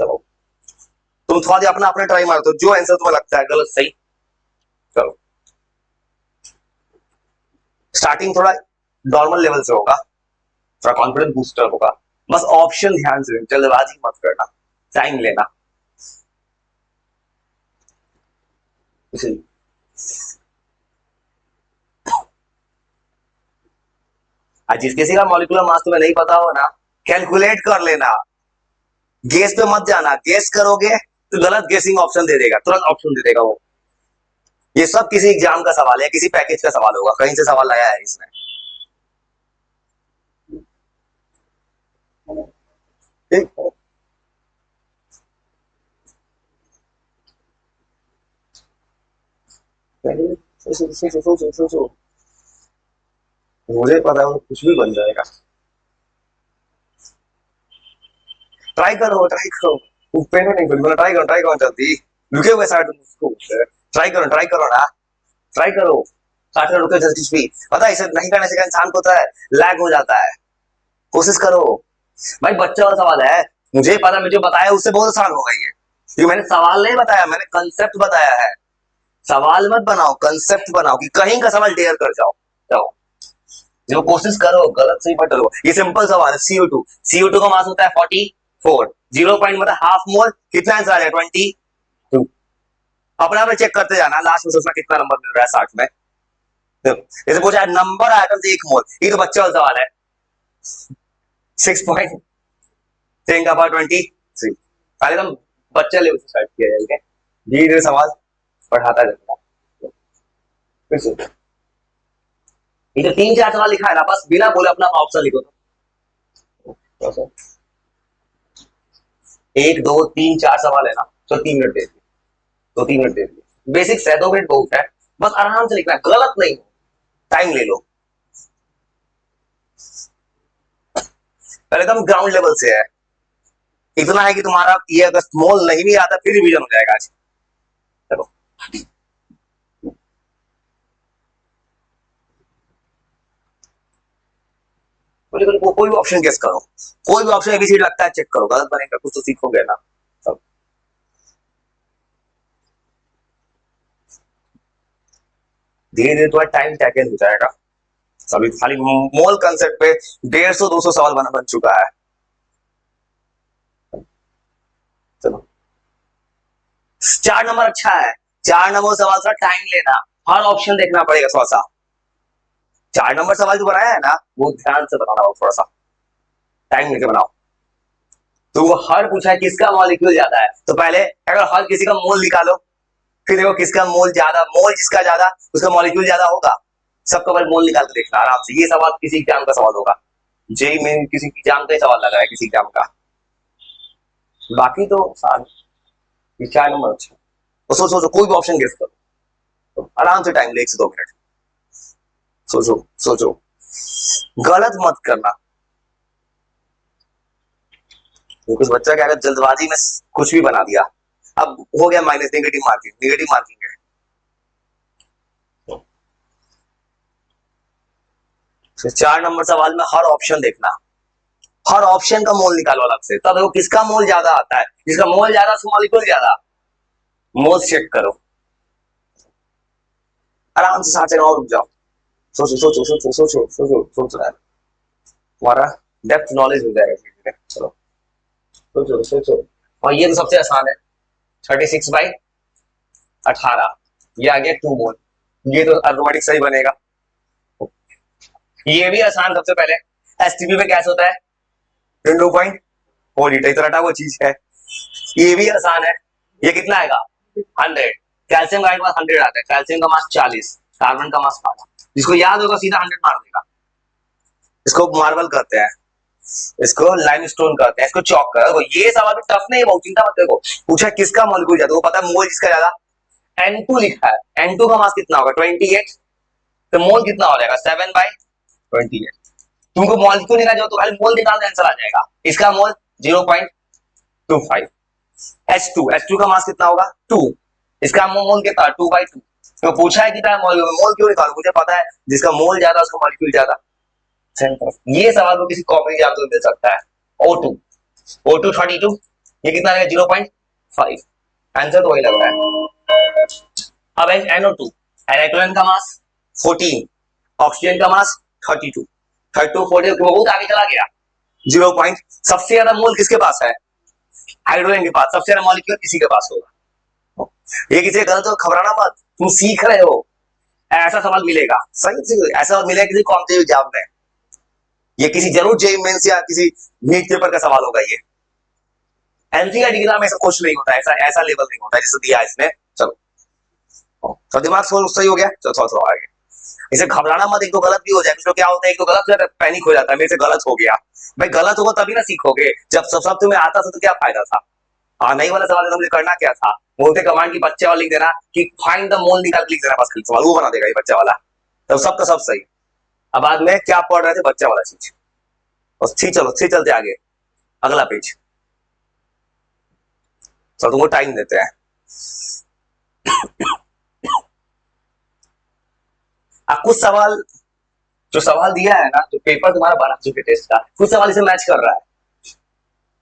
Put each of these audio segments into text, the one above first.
चलो तुम थोड़ा देर अपना अपना ट्राई मारो, तो जो आंसर तुम्हें लगता है गलत सही। चलो स्टार्टिंग थोड़ा नॉर्मल लेवल से होगा, थोड़ा कॉन्फिडेंस बूस्टर होगा। बस ऑप्शन ध्यान से, जल्दबाजी मत करना, टाइम लेना। जिस किसी का मॉलिक्यूलर मास तुम्हें नहीं पता हो ना, कैलकुलेट कर लेना, गेस पे मत जाना। गेस करोगे तो गलत गेसिंग ऑप्शन दे देगा, तुरंत ऑप्शन दे देगा वो। ये सब किसी एग्जाम का सवाल है, किसी पैकेज का सवाल होगा, कहीं से सवाल आया है इसमें। मुझे पता है कुछ भी बन जाएगा। ट्राई करो ट्राई करो, पेन नहीं बोली, ट्राई करो जल्दी, रुके हुए साइड उसको, ट्राई करो ना, ट्राई करो। साथ में रुके जल्दी भी, पता है इसे नहीं करने से क्या इंसान को होता है, लैग हो जाता है। कोशिश करो भाई, बच्चा वाला सवाल है, मुझे पता, मुझे बताया उससे बहुत आसान हो गई है, क्योंकि मैंने सवाल नहीं बताया, मैंने कंसेप्ट बताया है। सवाल मत बनाओ, कंसेप्ट बनाओ कि कहीं का सवाल डेयर कर जाओ। जाओ जो कोशिश करो, गलत सही मत करो। ये सिंपल सवाल है, CO2, CO2 का मास होता है 44, 0 मतलब हाफ मोल, कितना आंसर आ जाए 22। अपना अपने चेक करते जाना, लास्ट में सोचना कितना नंबर मिल रहा है 60 में। जैसे पूछा नंबर आइटम से 1 मोल, ये तो बच्चा वाला सवाल है, 6.10 पहले तो बच्चा लेवल से स्टार्ट किया जाएगा, धीरे धीरे सवाल बढ़ाता जाएगा। ये तो 3-4 सवाल लिखा है ना, बस बिना बोले अपना ऑप्शन लिखो। 1 2 3 4 सवाल है ना, तो 3 मिनट दे दिए, तो 3 मिनट दे दिए। बेसिक्स है, 2 मिनट बहुत है, बस आराम से लिखना है, गलत नहीं, टाइम ले लो। पहले तो हम ग्राउंड लेवल से है, इतना है कि तुम्हारा ये अगर स्मॉल नहीं भी आता फिर रिवीजन हो जाएगा आज। चलो कोई भी ऑप्शन गेस करो, कोई भी ऑप्शन एबीसी लगता है चेक करो, गलत बनेगा कुछ तो सीखोगे ना। सब धीरे धीरे तुम्हारा टाइम टैकल हो जाएगा। सभी खाली मोल कंसेप्ट पे 150-200 सवाल बन चुका है। चलो 4 नंबर अच्छा है, 4 नंबर सवाल का टाइम लेना, हर ऑप्शन देखना पड़ेगा थोड़ा सा। 4 नंबर सवाल जो बनाया है ना, वो ध्यान से बनाना हो, थोड़ा सा टाइम लेके बनाओ। तो वो हर पूछा है किसका मॉलिक्यूल ज्यादा है, तो पहले अगर हर किसी का मोल निकालो, फिर देखो किसका मोल ज्यादा, मोल जिसका ज्यादा उसका मॉलिक्यूल ज्यादा होगा। सबका पहले मोल निकाल के देखना आराम से। ये सवाल किसी एग्जाम का सवाल होगा, जेई में किसी एग्जाम का सवाल लगा है, किसी एग्जाम का। बाकी तो 4 नंबर अच्छा, तो सोचो कोई भी ऑप्शन गेस करो, तो आराम से टाइम ले 1 से 2 मिनट। सोचो सोचो, गलत मत करना। कुछ बच्चा क्या, जल्दबाजी में कुछ भी बना दिया, अब हो गया minus, negative marking, negative marking है। तो 4 नंबर सवाल में हर ऑप्शन देखना, हर ऑप्शन का मोल निकालो अलग से, तब देखो किसका मोल ज्यादा आता है, जिसका मोल ज्यादा उसका मॉलिक्यूल ज्यादा, मोल चेक करो। आराम से 60 सेकंड और रुक जाओ, सोचो सोचो सोचो सोचो सोचो सोचो यार, तुम्हारा डेप्थ नॉलेज हो जाएगा। चलो सोचो सोचो, और ये तो सबसे आसान है, 36/18, ये आ गया 2 मोल, ये तो ऑटोमेटिक सही बनेगा। ये भी आसान, सबसे पहले एसटीपी में कैसे होता है 2.4 लीटर, इतना वो चीज है। ये भी आसान है, ये कितना आएगा 100, कैल्शियम का मास 100 आता है, कैल्शियम का मास 40, कार्बन का मास 12, जिसको याद होगा सीधा 100 मार देगा। इसको मार्बल कहते हैं, इसको लाइमस्टोन कहते हैं, इसको चौक कहते हैं। ये सवाल भी टफ नहीं है, बहुत चिंता मत करो। पूछा किसका मॉलिक्यूल ज्यादा, वो पता है मोल जिसका ज्यादा, N2 लिखा है, N2 का मास कितना होगा 28, तो मोल कितना हो जाएगा 7/28। तुमको मॉलिक्यूल निकाल जाओ तो खाली मोल निकालने आंसर आ जाएगा। इसका मोल 0.25। H2 का मास कितना होगा 2, इसका मोल कितना 2/2। तो पूछा है कितना मोल, मोल क्यों निकालो, मुझे पता है जिसका मोल ज्यादा उसका मॉलिक्यूल ज्यादा। ये सवाल को किसी कॉपी एग्जाम में मिल सकता है। O2 32, ये कितना है 0.5। आंसर तो वही लग रहा है। अब NO2, नाइट्रोजन का मास 14, ऑक्सीजन का मास 32, 32 40 बहुत आगे चला गया। 0 पॉइंट, सबसे ज्यादा मोल किसके पास है? हाइड्रोजन के पास। सबसे ज्यादा मॉलिक्यूल किसी के पास होगा। ये किसी गलत हो, घबराना मत, तुम सीख रहे हो। ऐसा सवाल मिलेगा, सही ऐसा सवाल मिलेगा किसी कॉम्पिटिटिव एग्जाम में। ये किसी जरूर जेईई मेंस या किसी नीट पेपर का सवाल होगा ये। एनसीईआरटी एग्जाम में ऐसा क्वेश्चन नहीं होता, ऐसा ऐसा लेवल नहीं होता जैसे दिया इसने। चलो तो दिमाग सही हो गया। चलो थोड़ा थोड़ा आगे। इसे घबराना मत, एक तो गलत भी हो जाए। कुछ लोग क्या होता है, एक तो गलत हो जाता है, पैनिक हो जाता है, मेरे से गलत हो गया। भाई गलत होगा तभी ना सीखोगे। जब सब तुम्हें आता था तो क्या फायदा था? हाँ, नहीं वाला सवाल मुझे करना क्या था? बोलते कमांड की बच्चे वाला लिख देना कि फाइंड द मोल, निकाल के लिख देना बस, खाली सवाल वो बना देगा ये बच्चा वाला। तब सबका सब सही। अब बाद में क्या पढ़ रहे थे, बच्चा वाला चीज। और ठीक, चलो ठीक, चलते आगे अगला पेज। चलो तुमको टाइम देते हैं। अब कुछ सवाल, जो सवाल दिया है ना, जो पेपर तुम्हारा बना चुके टेस्ट का, कुछ सवाल इसे मैच कर रहा है।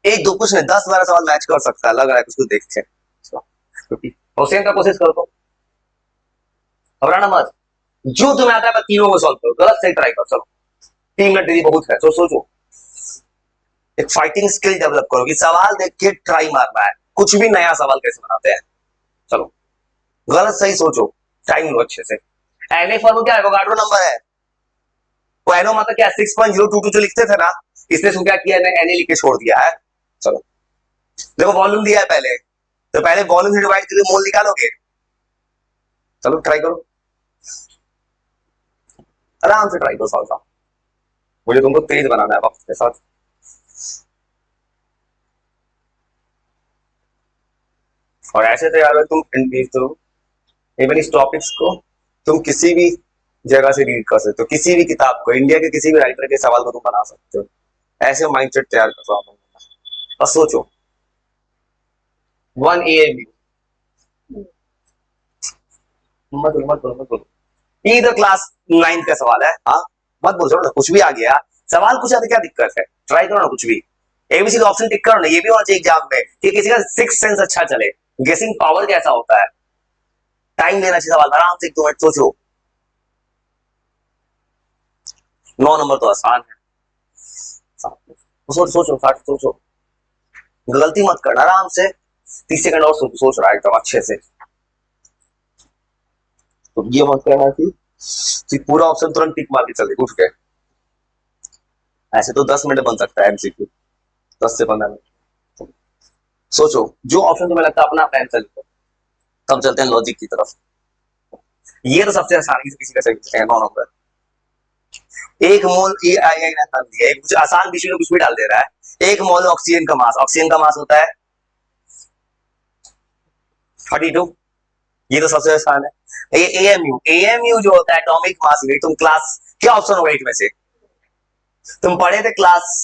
एक दो कुछ नहीं, 10-12 सवाल मैच कर सकता है, लग रहा है कुछ देख के। क्वेश्चन का कोशिश करो, घबराना मत। जो तुम्हें आता है मैं तीनों को सॉल्व करो, गलत सही ट्राई करो। चलो 3 मिनट दीदी बहुत है, तो सोचो, एक फाइटिंग स्किल डेवलप करो कि सवाल देख के ट्राई मारना है। कुछ भी नया सवाल कैसे बनाते हैं। चलो गलत सही सोचो, टाइम लो अच्छे से। एनए फॉर्मूला क्या है? एवोगाड्रो नंबर है। वो एनो मतलब क्या, 6.022 जो लिखते थे ना, इसने क्या किया, एनए लिख के छोड़ दिया है। चलो देखो वॉल्यूम दिया है पहले, तो पहले वॉल्यूम से डिवाइड करके मोल निकालोगे। चलो ट्राई करो, आराम से ट्राई करो सॉल्व। मुझे तुमको तेज बनाना है वक्त के साथ। और ऐसे तो यार तुम इवन इस टॉपिक्स को तुम किसी भी जगह से रीड कर सकते हो, किसी भी किताब को, इंडिया के किसी भी राइटर के सवाल को तुम बना सकते हो। ऐसे माइंडसेट तैयार कर रहा हूं। बस सोचो, 1 AMU, मत बोलो मत बोलो मत बोलो, ये तो क्लास 9 का सवाल है। हाँ मत बोलो ना, कुछ भी आ गया सवाल, कुछ आते क्या दिक्कत है, ट्राई करो ना कुछ भी। एबीसी ऑप्शन टिक करो ना, ये भी होना चाहिए एग्जाम में कि किसी का सिक्स सेंस अच्छा चले, गेसिंग पावर कैसा होता है। टाइम देना चाहिए सवाल, आराम से 1-2 मिनट सोचो। 9 नंबर तो आसान है, सोचो सोचो सोचो, गलती मत करना, आराम से 30 सेकंड और सोच रहा है एकदम अच्छे से। तो ये मत करना कि पूरा ऑप्शन तुरंत टिक मार के चले उठ के। ऐसे तो 10 मिनट बन सकता है एमसीक्यू, 10 से 15 मिनट। सोचो, जो ऑप्शन तुम्हें लगता है अपना आंसर लिखो। तब चलते हैं लॉजिक की तरफ। ये तो सबसे आसानी से किसी का सही है, 9 नंबर। एक मोल, ये आसान दिया है, कुछ आसान बीच में कुछ भी डाल दे रहा है। एक मोल ऑक्सीजन का मास, ऑक्सीजन का मास होता है 32। ये तो सबसे आसान है। ये एएमयू, एएमयू जो होता है एटॉमिक मास यूनिट, तुम क्लास क्या ऑप्शन होगा 8 में से? तुम पढ़े थे क्लास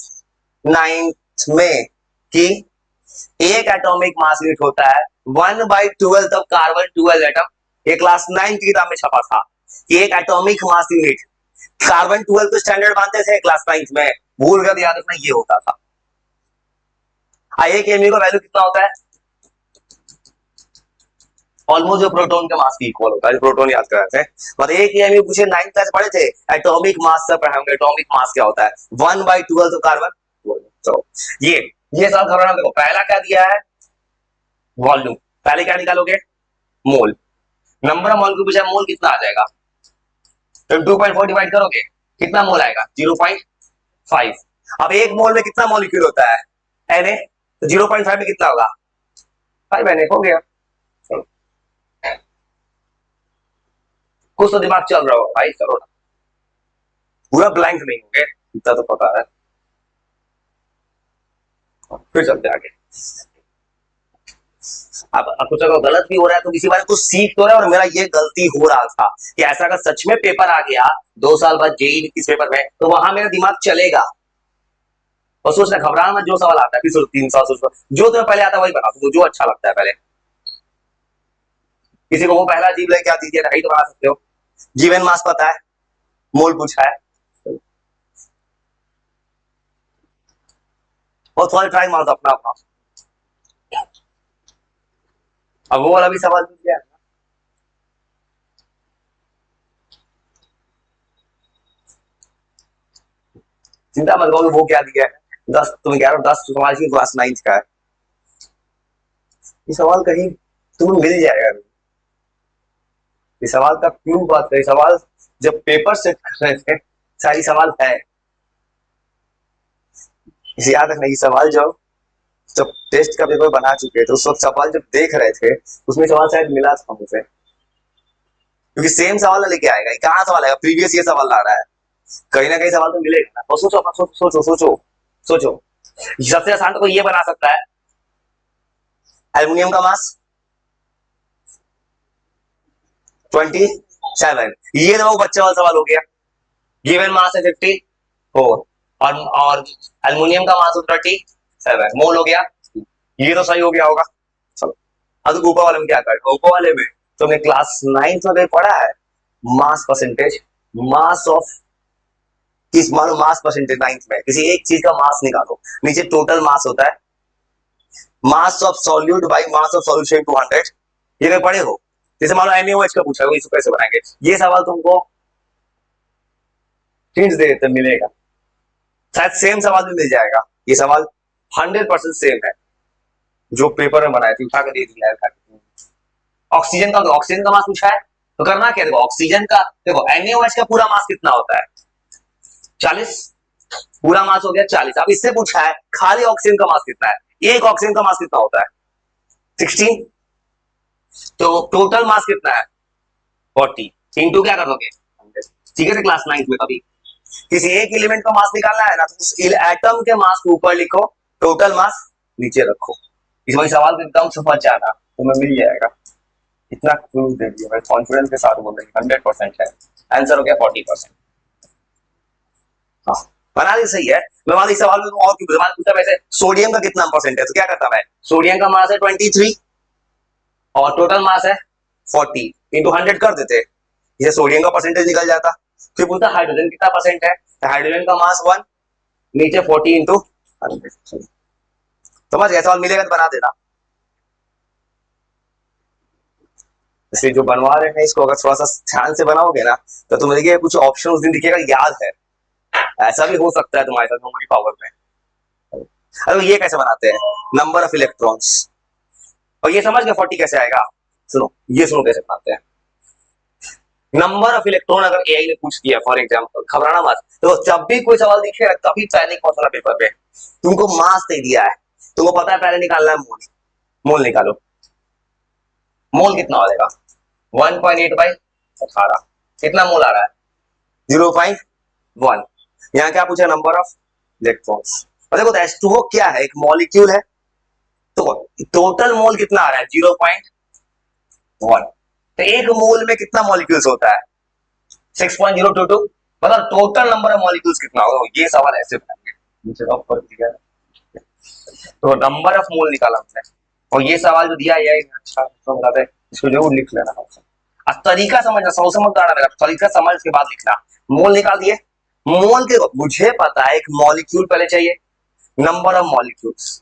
9 में कि एक एटॉमिक मास यूनिट होता है 1/12 ऑफ कार्बन 12 एटम। ये क्लास 9 की किताब में छपा था कि एक एटॉमिक मास यूनिट, कार्बन 12 तो स्टैंडर्ड मानते थे क्लास 9 में, भूल कर याद रखना ये होता था। एक एमयू का वैल्यू कितना होता है? ऑलमोस्ट जो प्रोटॉन के मास की इक्वल होता है, प्रोटॉन याद कर रहे थे। मतलब एक एमयू पूछे 9th क्लास पढ़े थे, एटॉमिक मास से पढ़े होंगे। एटॉमिक मास क्या होता है? 1/12 तो कार्बन। तो ये सब घबराना। देखो पहला क्या दिया है, वॉल्यूम। पहले क्या निकालोगे? मोल। नंबर ऑफ मोल को पूछा, मोल कितना आ जाएगा? तो 2.4 डिवाइड करोगे, कितना मोल आएगा? 0.5। अब एक मोल में कितना मॉलिक्यूल होता है? Na। तो 0.5 में कितना होगा? 5 Na हो गया। कुछ तो दिमाग चल रहा हो भाई, चलो ना, पूरा ब्लैंक नहीं होंगे, इतना तो पता है। फिर चलते आगे। अब कुछ अगर गलत भी हो रहा है तो किसी बारे कुछ सीख तो रहा है। और मेरा ये गलती हो रहा था कि ऐसा अगर सच में पेपर आ गया 2 साल बाद जेईई इस पेपर में, तो वहां मेरा दिमाग चलेगा। और सोचना, घबराना मत, जो सवाल आता है फिर सोच 3 साल सोच, जो तुम्हें पहले आता है वही बना, तुमको जो अच्छा लगता है पहले। किसी को वो पहला अजीब लगे क्या दीजिए, नहीं तो बना सकते हो। जीवन मास पता है, मोल पूछा है, और थोड़ा ट्राई मार दो अपना अपना। अब वो वाला भी सवाल पूछ गया। चिंता मत करो, वो क्या दिया है, 10 तुम्हें कह रहा हूँ, 10 सवाल की क्लास 9 का है। ये सवाल कहीं तुम्हें मिल जाएगा। ये सवाल का क्यों बात करें, सवाल जब पेपर सेट कर रहे थे सारी सवाल है। इसे याद रखना, ये सवाल जब टेस्ट का पेपर बना चुके थे उस वक्त सवाल जब देख रहे थे उसमें सवाल शायद मिला था मुझे, क्योंकि सेम सवाल ना लेके आएगा, कहाँ सवाल आएगा, प्रीवियस ये सवाल ला रहा है, कहीं ना कहीं सवाल तो मिलेगा ना। तो सोचो अपना, सोचो सोचो सोचो। सबसे आसान तो कोई ये बना सकता है, एल्युमिनियम का मास 27, ये तो बच्चे वाला सवाल हो गया। गिवन मास है 54 और एल्युमिनियम का मास 37 मोल हो गया, ये तो सही हो गया होगा। चलो अब ऊपर वाले में क्या करें, ऊपर वाले में तुमने क्लास 9 में पढ़ा है मास परसेंटेज, मास ऑफ किस, मानो मास परसेंटेज 9 में किसी एक चीज का मास निकालो, नीचे टोटल मास होता है, mass of solute by mass of solution 200, ये कहीं पढ़े हो? जैसे मान लो NaOH का पूछा है, इसको कैसे बनाएंगे, ये सवाल तुमको हिंट्स दे देते मिलेगा, शायद सेम सवाल भी मिल जाएगा। ये सवाल 100% सेम है जो पेपर में बनाए थे, उठा के दे दिया है। ऑक्सीजन का, ऑक्सीजन का मास पूछा है तो करना क्या, देखो ऑक्सीजन का, देखो NaOH का पूरा मास कितना होता है 40, पूरा मास हो गया 40। अब इससे पूछा है खाली ऑक्सीजन का मास कितना है, एक ऑक्सीजन का मास कितना होता है 16, तो टोटल मास कितना है 40, इंटू क्या करोगे 100। ठीक है, क्लास 9 में कभी किसी एक एलिमेंट का मास निकालना है ना, तो उस एटम के मास को ऊपर लिखो, टोटल मास नीचे रखो। इस वही सवाल को एकदम समझ जाना, तुम्हें मिल जाएगा। इतना क्लू दे दिया मैं, कॉन्फिडेंस के साथ बोल रही 100% है, आंसर हो गया 40%। हाँ बना दी, सही है। मैं मान ली सवाल में और क्यों सवाल पूछा, वैसे सोडियम का कितना परसेंट है, तो क्या करता मैं, सोडियम का मास है 23 और टोटल मास है 40, इंटू 100 कर देते, ये सोडियम का परसेंटेज निकल जाता। फिर पूछता हाइड्रोजन कितना परसेंट है, तो हाइड्रोजन का मास 1, नीचे 40 इंटू 100। समझ गया, सवाल मिलेगा तो बना देना। इसलिए जो बनवा रहे हैं इसको अगर थोड़ा सा ध्यान से बनाओगे ना तो तुम्हें देखिए कुछ ऑप्शन उस दिन दिखेगा याद है, ऐसा भी हो सकता है तुम्हारे साथ मेमोरी पावर में। अरे ये कैसे बनाते हैं, नंबर ऑफ इलेक्ट्रॉन्स, और ये समझ गए 40 कैसे आएगा, सुनो ये सुनो कैसे बनाते हैं। नंबर ऑफ इलेक्ट्रॉन अगर AI ने पूछ दिया फॉर एग्जांपल, घबराना मत, तो जब भी कोई सवाल दिखेगा कभी पहले कौन सा पेपर पे तुमको मास दे दिया है, तुमको पता है पहले निकालना है मोल, मोल निकालो, मोल कितना आ जाएगा 1.8 बाई 18, कितना मोल आ रहा है 0.1। यहाँ क्या पूछा, नंबर ऑफ इलेक्ट्रॉन्स। और देखो H2O क्या है, एक मॉलिक्यूल है, तो टोटल मोल कितना आ रहा है 0.1, तो एक मोल में कितना मॉलिक्यूल्स होता है 6.022, मतलब टोटल नंबर ऑफ मॉलिक्यूल्स कितना होगा, ये सवाल ऐसे बनाएंगे। तो नंबर ऑफ मोल निकाला हमने, और ये सवाल जो दिया है अच्छा तो बताते हैं, इसको जरूर लिख लेना। अब तरीका समझना, सौ समझदार रहेगा, तरीका समझ के बाद लिखना। मोल निकाल दिए, मोल के मुझे पता है एक मॉलिक्यूल पहले चाहिए, नंबर ऑफ मॉलिक्यूल्स,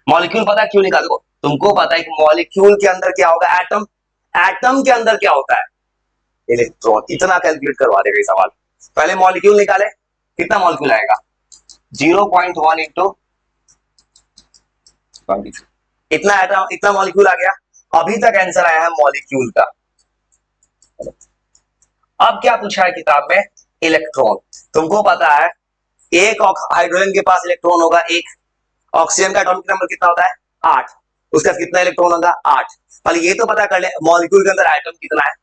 मॉलिक्यूल पता है क्यों निकाल दो, तुमको पता है कि मॉलिक्यूल के अंदर क्या होगा, एटम, एटम के अंदर क्या होता है इलेक्ट्रॉन, इतना कैलकुलेट करवा देगा ये सवाल। पहले मॉलिक्यूल निकाले, कितना मॉलिक्यूल आएगा 0.1 इंटू 23, इतना एटम, इतना मॉलिक्यूल आ गया। अभी तक आंसर आया है मॉलिक्यूल का। अब क्या पूछा है किताब में, इलेक्ट्रॉन। तुमको पता है एक हाइड्रोजन के पास इलेक्ट्रॉन होगा एक, ऑक्सीजन का एटॉमिक नंबर कितना होता है 8, उसका कितना इलेक्ट्रॉन होगा 8। पहले ये तो पता कर ले मॉलिक्यूल के अंदर एटम कितना है,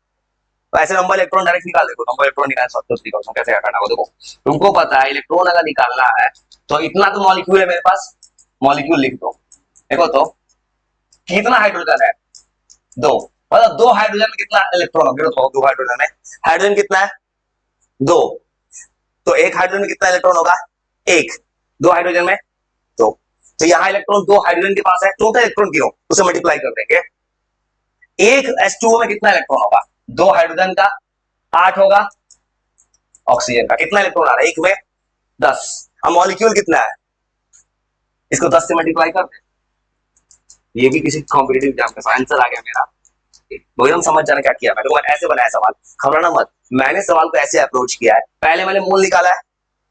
तो ऐसे नंबर इलेक्ट्रॉन डायरेक्ट निकाल देखो, नंबर इलेक्ट्रॉन निकाल सकते हो, कैसे करना है देखो। तुमको पता है इलेक्ट्रॉन अगर निकालना है तो इतना तो मॉलिक्यूल है मेरे पास, मॉलिक्यूल लिख दो। देखो तो कितना हाइड्रोजन है 2, मतलब 2 हाइड्रोजन में कितना इलेक्ट्रॉन होगा, तो 2 हाइड्रोजन में, हाइड्रोजन कितना है 2, तो एक हाइड्रोजन में कितना इलेक्ट्रॉन होगा 1, 2 हाइड्रोजन में 2, तो यहाँ इलेक्ट्रॉन 2 हाइड्रोजन के पास है, टोटल इलेक्ट्रॉन गिनो उसे मल्टीप्लाई कर देंगे। एक H2O में कितना इलेक्ट्रॉन होगा 2 हाइड्रोजन का 8 होगा, ऑक्सीजन का कितना इलेक्ट्रॉन आ रहा है एक में 10। अब मॉलिक्यूल कितना है, इसको 10 से मल्टीप्लाई कर दे, ये भी किसी कॉम्पिटेटिव एग्जाम का आंसर आ गया मेरा। वो एकदम समझ जाना क्या किया मैंने, ऐसे बनाया सवाल, घबराना मत। मैंने सवाल को ऐसे अप्रोच किया है, पहले मैंने मोल निकाला है,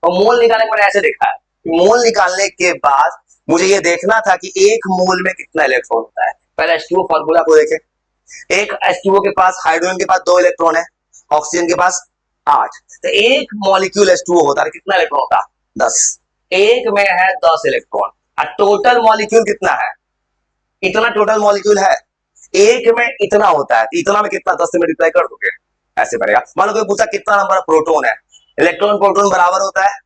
और मोल निकालने के मैंने ऐसे देखा है, मोल निकालने के बाद मुझे ये देखना था कि एक मोल में कितना इलेक्ट्रॉन होता है। पहले H2O फॉर्मूला को देखें, एक H2O के पास, हाइड्रोजन के पास 2 इलेक्ट्रॉन है, ऑक्सीजन के पास 8, तो एक मॉलिक्यूल H2O होता है, कितना इलेक्ट्रॉन होता है 10, एक में है 10 इलेक्ट्रॉन, और टोटल मॉलिक्यूल कितना है, इतना टोटल मॉलिक्यूल है, एक में इतना होता है, इतना में कितना 10 से मल्टीप्लाई कर दोगे, ऐसे बढ़ेगा। मान लो कोई पूछा कितना नंबर प्रोटॉन है, इलेक्ट्रॉन प्रोटॉन बराबर होता है,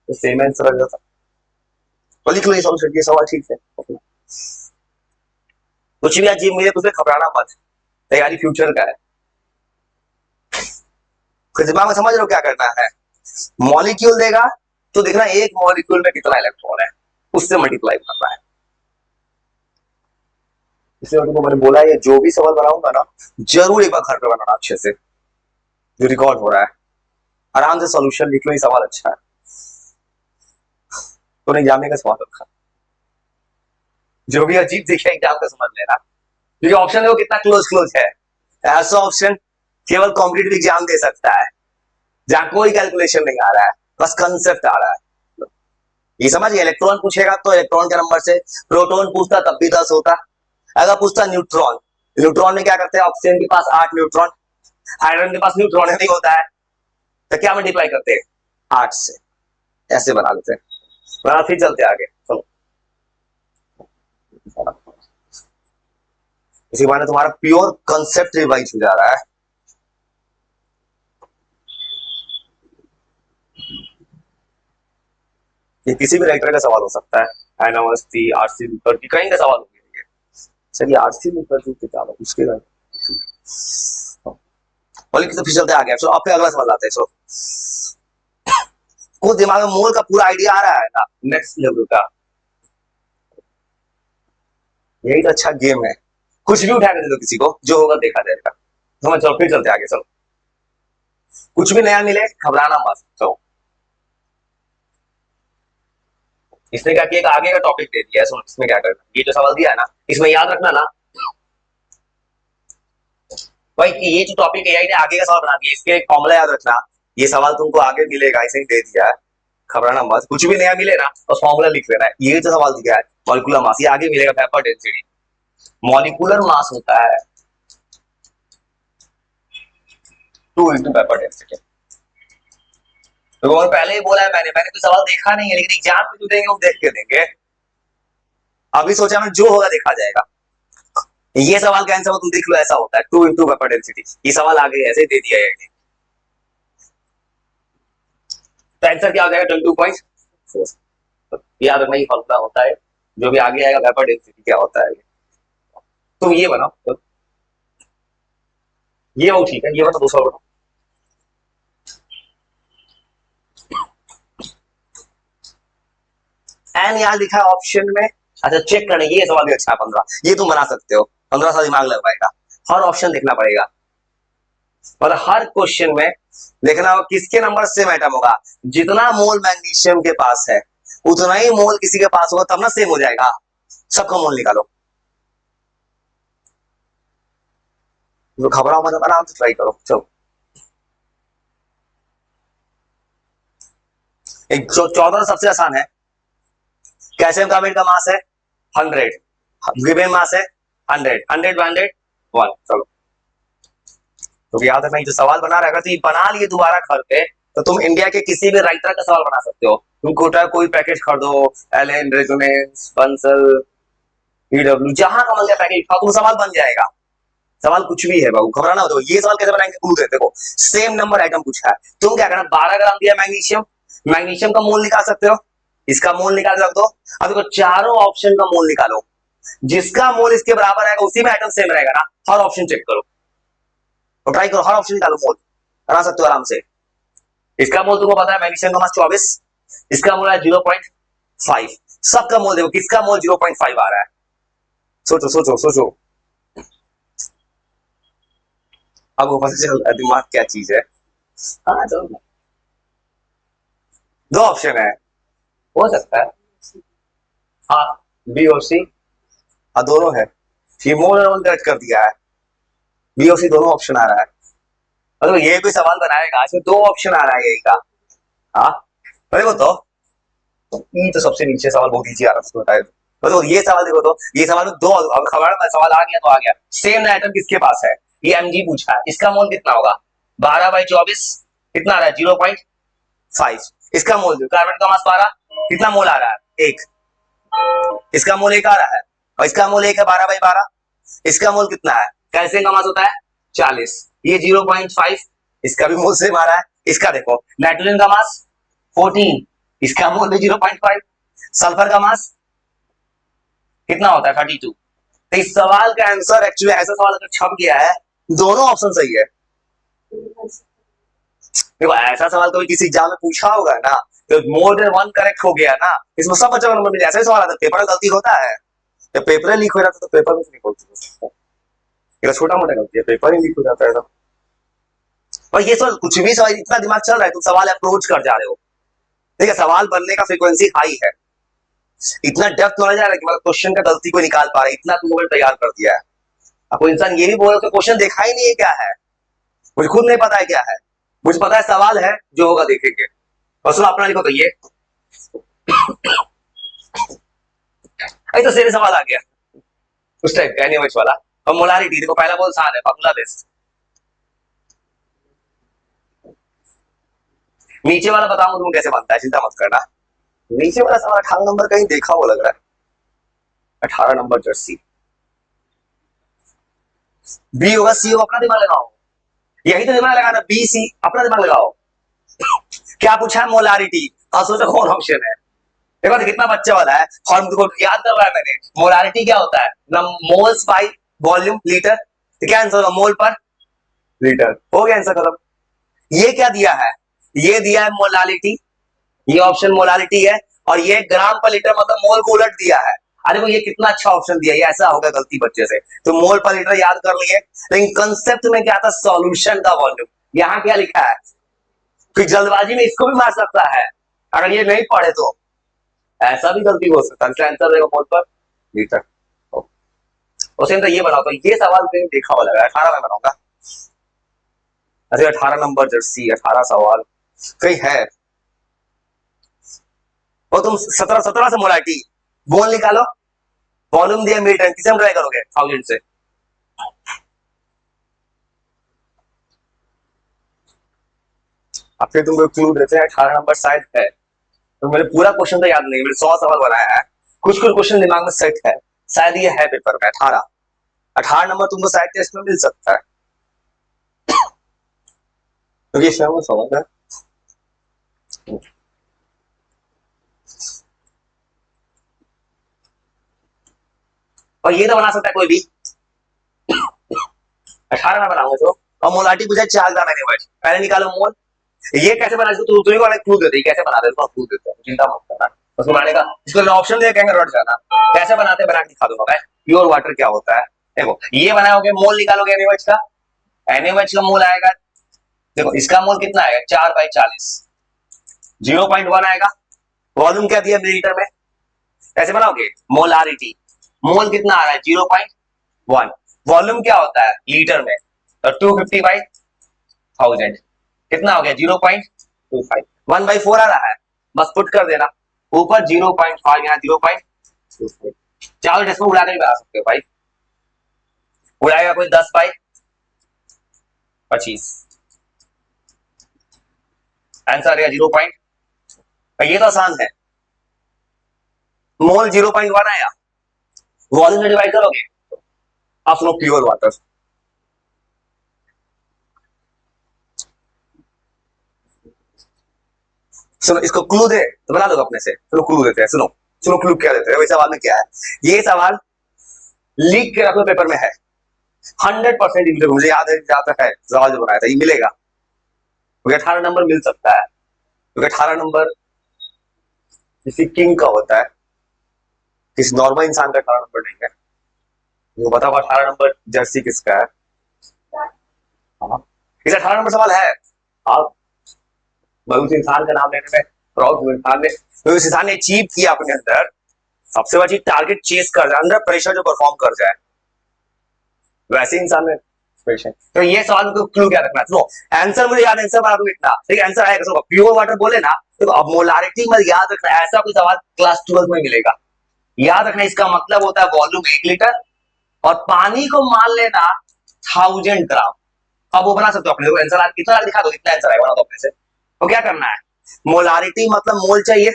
तो सेम आंसर आ जाता। तो लिख लो ये सॉल्यूशन, ये सवाल ठीक है। कुछ भी अजीब मुझे कुछ घबराना मत, तैयारी फ्यूचर का है। कुछ दिमाग में समझ लो क्या करना है, मॉलिक्यूल देगा तो देखना एक मॉलिक्यूल में कितना इलेक्ट्रॉन है, उससे मल्टीप्लाई करना है। इसलिए तुमको मैंने बोला है, जो भी सवाल बनाऊंगा ना, जरूर एक बार घर पे बनाना अच्छे से, जो रिकॉर्ड हो रहा है, आराम से सॉल्यूशन लिख लो, ये सवाल अच्छा है। तो एग्जाम का सवाल रखा, जो भी अजीब दिखे एग्जाम का समझ लेना, क्योंकि ऑप्शन देखो कितना क्लोज क्लोज है। ऐसा ऑप्शन केवल कॉम्पिटेटिव एग्जाम दे सकता है जहां कोई कैलकुलेशन नहीं आ रहा है, बस कंसेप्ट आ रहा है। ये समझिए, इलेक्ट्रॉन पूछेगा तो इलेक्ट्रॉन के नंबर से, प्रोटॉन पूछता तब भी 10 होता। अगर पूछता न्यूट्रॉन, न्यूट्रॉन में क्या करते हैं, ऑक्सीजन के पास 8 न्यूट्रॉन, हाइड्रोजन के पास न्यूट्रॉन नहीं होता है, तो क्या मल्टीप्लाई करते हैं 8 से, ऐसे बना लेते हैं। फिर चलते आगे, चलो। इसी माने तुम्हारा प्योर कंसेप्ट रिवाइज हो जा रहा है। ये किसी भी राइटर का सवाल हो सकता है, एनावर्सी, आरसी मुखर्जी, कहीं का सवाल हो गया। चलिए आरसी मुखर्जी किताब है उसके बाद तो फिर चलते आगे। चलो अब फिर अगला सवाल आते हैं। चलो, को दिमाग में मोल का पूरा आइडिया आ रहा है ना, नेक्स्ट लेवल का, यही तो अच्छा गेम है। कुछ भी उठा के दे दो किसी को, जो होगा देखा जाएगा। समझ, चलो फिर चलते आगे। चलो, कुछ भी नया मिले घबराना मत। चलो, इसने क्या किया, आगे का टॉपिक दे दिया है, सुन इसमें क्या करना, ये जो सवाल दिया है ना, इसमें याद रखना ना भाई, ये जो टॉपिक है ने आगे का सवाल बना दिया, इसके फॉर्मूला याद रखना, ये सवाल तुमको आगे मिलेगा, इसे ही दे दिया है, घबराना मत। कुछ भी नया मिले ना तो फॉर्मूला लिख लेना है, ये जो सवाल दिया है मॉलिक्यूलर मास, ये आगे मिलेगा, वेपर डेंसिटी, मॉलिक्यूलर मास होता है 2 इंटू वेपर डेंसिटी। तो पहले ही बोला है मैंने कोई सवाल देखा नहीं है, लेकिन एग्जाम में जो देंगे वो देख के देंगे। अभी सोचा मैं जो होगा देखा जाएगा। ये सवाल का आंसर तुम देख लो, ऐसा होता है 2 इंटू वेपर डेंसिटी। ये सवाल आगे ऐसे दे दिया है, तो आंसर क्या हो जाएगा 22.4। याद रखना ये फॉर्मूला होता है, जो भी आगे आएगा वेपर डेंसिटी क्या होता है। तुम ये बनाओ, तो ये वो ठीक है, ये बताओ दूसरा बनाओ। एन यहाँ लिखा है ऑप्शन में, अच्छा चेक करने, ये सवाल भी अच्छा है 15, ये तुम बना सकते हो, 15 सा दिमाग लगवाएगा। हर ऑप्शन देखना पड़ेगा, और हर क्वेश्चन में देखना होगा किसके नंबर सेम आइटम होगा। जितना मोल मैग्नीशियम के पास है उतना ही मोल किसी के पास होगा, तब ना सेम हो जाएगा। सबका मोल निकालो, तो घबराओ मतलब, आराम से ट्राई करो। चलो, एक जो 14 सबसे आसान है, कैल्शियम कार्बोनेट का मास है 100, गिवन मास है 100, 100 बाय 100 1। चलो, तो याद रखना, जो सवाल बना रहेगा तो ये बना लिए दोबारा घर पे, तो तुम इंडिया के किसी भी राइटर का सवाल बना सकते हो। तुम कोई पैकेज खरीदो, एलन, रेजोनेंस, बंसल, पीडब्ल्यू, जहां का मन जाए पैकेज तुम सवाल बन जाएगा। सवाल कुछ भी है बाबू, घबराना हो। तो ये सवाल कैसे बनाएंगे, क्लू देते हो, सेम नंबर आइटम पूछा है, तुम क्या करना, 12 ग्राम दिया मैग्नीशियम, मैग्नीशियम का मोल निकाल सकते हो, इसका मोल निकाल सकते हो। अब देखो चारों ऑप्शन का मोल निकालो, जिसका मोल इसके बराबर आएगा उसी में आइटम सेम रहेगा ना, हर ऑप्शन चेक करो, तो ट्राई करो, हर ऑप्शन निकालो, मोल बना सकते हो आराम से। इसका मोल तुमको पता है, मैग्नीशियम का मास 24, इसका मोल है 0.5, सबका मोल देखो, किसका मोल 0.5 आ रहा है, सोचो सोचो सोचो। अब वो पता चल दिमाग क्या चीज है। हाँ चलो, 2 ऑप्शन है, हो सकता है हाँ, बी और सी, हाँ दोनों है, ये मोर और वन करेक्ट कर दिया है, बी और सी दोनों ऑप्शन आ रहा है। मतलब ये कोई सवाल बनाएगा इसमें दो ऑप्शन आ रहा है यही का। हाँ अरे वो तो सबसे नीचे सवाल बहुत इजी आ रहा है उसको बताए तो ये सवाल देखो तो ये सवाल में दो अब खबर में सवाल आ गया तो आ गया। सेम आइटम किसके पास है, ये एमजी पूछा है, इसका मोल कितना होगा 12/24 कितना आ रहा है 0.5। इसका मोल कार्बन का मास 12 कितना मोल आ रहा है 1, इसका मोल 1 आ रहा है और इसका मोल 1 है 12/12। इसका मोल कितना है, कैल्शियम का मास होता है 40, ये 0.5, इसका भी मोल सेम आ रहा है। इसका देखो नाइट्रोजन का मास 14, इसका मोल भी 0.5। सल्फर का मास कितना होता है 32। तो इस सवाल का आंसर एक्चुअली ऐसा सवाल अगर छप गया है दोनों ऑप्शन सही है। देखो ऐसा सवाल कभी किसी एग्जाम में पूछा होगा ना तो मोर देन वन करेक्ट हो गया ना, इसमें सब बच्चों को नंबर मिल जाए। ऐसा ही सवाल आता है, पेपर में गलती होता है, जब पेपर लीक हो जाता है तो पेपर में नहीं बोलते, ये छोटा मोटा गलती है, पेपर ही लीक हो जाता है तो। और ये सवाल कुछ भी सवाल इतना दिमाग चल रहा है तुम सवाल अप्रोच कर जा रहे हो, ठीक है, सवाल बनने का फ्रीक्वेंसी हाई है, इतना डेप्थ नॉलेज आ रहा है कि मतलब क्वेश्चन का गलती को निकाल पा रहा है, इतना तुमने तैयार कर दिया है। अब कोई इंसान ये भी बोल रहा है क्वेश्चन देखा ही नहीं है क्या है, मुझे खुद नहीं पता है क्या है, मुझे पता है सवाल है जो होगा देखेंगे। और सुनो अपना लिखो तो ये तो सीधे सवाल आ गया उस टाइप का एनिमेट्स वाला। और मोलारिटी देखो पहला बोल आसान है, फार्मूला बेस्ड। नीचे वाला बताऊं तुम कैसे बनता है, चिंता मत करना। नीचे वाला सवाल 18 नंबर कहीं देखा हुआ लग रहा है, 18 नंबर जर्सी बी होगा सी होगा, अपना दिमाग लगाओ, यही तो दिमाग लगाना, बी सी अपना दिमाग लगाओ। क्या पूछा है मोलारिटी, हाँ सोचो कौन ऑप्शन है। देखो तो कितना बच्चे वाला है, फॉर्म याद कर रहा है मैंने। मोलारिटी क्या होता है मोल्स बाय वॉल्यूम लीटर, तो क्या आंसर होगा मोल पर लीटर, हो गया आंसर खत्म। ये क्या दिया है, ये दिया है मोलालिटी, ये ऑप्शन मोलालिटी है, और ये ग्राम पर लीटर मतलब मोल को उलट दिया है। अरे वो ये कितना अच्छा ऑप्शन दिया, ये ऐसा होगा गलती बच्चे से, तो मोल पर लीटर याद कर लिए, लेकिन कंसेप्ट में क्या था सॉल्यूशन का वॉल्यूम। यहाँ क्या लिखा है, फिर जल्दबाजी में इसको भी मार सकता है अगर ये नहीं पढ़े तो, ऐसा भी गलती हो सकता है। आंसर रहेगा मोल पर लीटर। उसे तो ये बनाओ, तो ये सवाल कहीं देखा हुआ लगा है, 18 में बनाऊंगा। अरे 18 नंबर जर्सी 18 सवाल कहीं है, और तुम 17 से मोलारिटी बोल निकालो, वॉल्यूम दिया मीटर, किसे हम ट्राई करोगे 1000 से। अब फिर तुमको क्लू देते हैं, 18 नंबर शायद है, तो मेरे पूरा क्वेश्चन तो याद नहीं, मैंने 100 सवाल बनाया है, कुछ कुछ क्वेश्चन दिमाग में सेट है, शायद ये है पेपर में 18 नंबर तुमको शायद टेस्ट में मिल सकता है, क्योंकि इसमें वो सवाल है। और ये तो बना सकता है कोई भी, 18 में बनाऊंगा तो। और मोलारिटी पूछा 4 ग्राम एनएच, पहले निकालो मोल, ये कैसे बना, इसको तुम्हें को क्लू देते हैं कैसे बनाते हैं, क्लू देते हैं, चिंता मत करना उसको बनाने का, इसको ऑप्शन दे कहेंगे रट जाना, कैसे बनाते हैं बना के दिखा दूंगा मैं। प्योर वाटर क्या होता है, देखो ये बनाओगे मोल निकालोगे एनएच का, एनएच का मोल आएगा, देखो इसका मोल कितना आएगा 4/40, 0.1 आएगा, वॉल्यूम क्या दिया मिलीलीटर में, कैसे बनाओगे मोलारिटी, मोल कितना आ रहा है 0.1, वॉल्यूम क्या होता है लीटर में, तो 250/1000 कितना हो गया 0.25, 1/4 आ रहा है, बस पुट कर देना ऊपर 0.5 यहाँ 0.25, चारों डेसिमल उड़ा के भी बना सकते हो भाई, उड़ाएगा कोई 10/25, आंसर आ गया 0. ये तो आसान है, मोल 0.1 आया, वॉल्यूम में डिवाइड करोगे, आप सुनो प्योर वाटर, सुनो इसको क्लू दे तो बना दो अपने से, चलो क्लू देते हैं, सुनो सुनो क्लू क्या देते हैं, वही सवाल में क्या है, ये सवाल लीक के रखो पेपर में है 100%, मुझे याद है जाता है सवाल जो बनाया था ये मिलेगा, क्योंकि 18 नंबर मिल सकता है, क्योंकि 18 नंबर किसी किंग का होता है, किसी नॉर्मल इंसान का 18 नंबर नहीं है। वो बताओ 18 नंबर जर्सी किसका है, हाँ इस 18 नंबर सवाल है, आप मैं उस इंसान का नाम लेने में प्राउड हूँ, इंसान ने तो उस इंसान ने अचीव किया अपने अंदर सबसे बड़ी टारगेट चेस कर जाए, अंडर प्रेशर जो परफॉर्म कर जाए, वैसे इंसान में पेशेंट। तो ये सवाल को क्लू क्या रखना है, सुनो आंसर मुझे याद, आंसर बना दूं इतना, ठीक है आंसर आएगा, सुनो प्योर वाटर बोले ना, तो अब मोलारिटी मत याद रखना, ऐसा कोई सवाल क्लास 12 में मिलेगा, याद रखना इसका मतलब होता है वॉल्यूम 1 लीटर और पानी को मान लेना 1000 ग्राम। अब वो बना सकते हो अपने को, आंसर कितना दिखा दो, कितना आंसर आएगा बना दो अपने से। तो क्या करना है, मोलारिटी मतलब मोल चाहिए,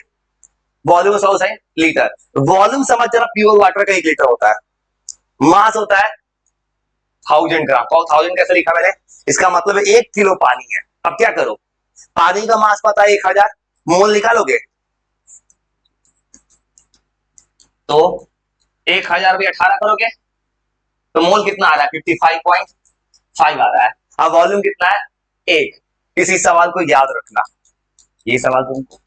वॉल्यूम 100 है लीटर, वॉल्यूम समझ जरा प्योर वाटर का 1 लीटर होता है, मास होता है 1000 ग्राम। और 1000 कैसे लिखा मैंने, इसका मतलब है 1 किलो पानी है। अब क्या करो, पानी का मास पता है 1000, मोल निकालोगे तो 1000 भी 18 करोगे तो मोल कितना आ रहा है 55.5 आ रहा है। अब वॉल्यूम कितना है 1। इसी सवाल को याद रखना, ये सवाल तुमको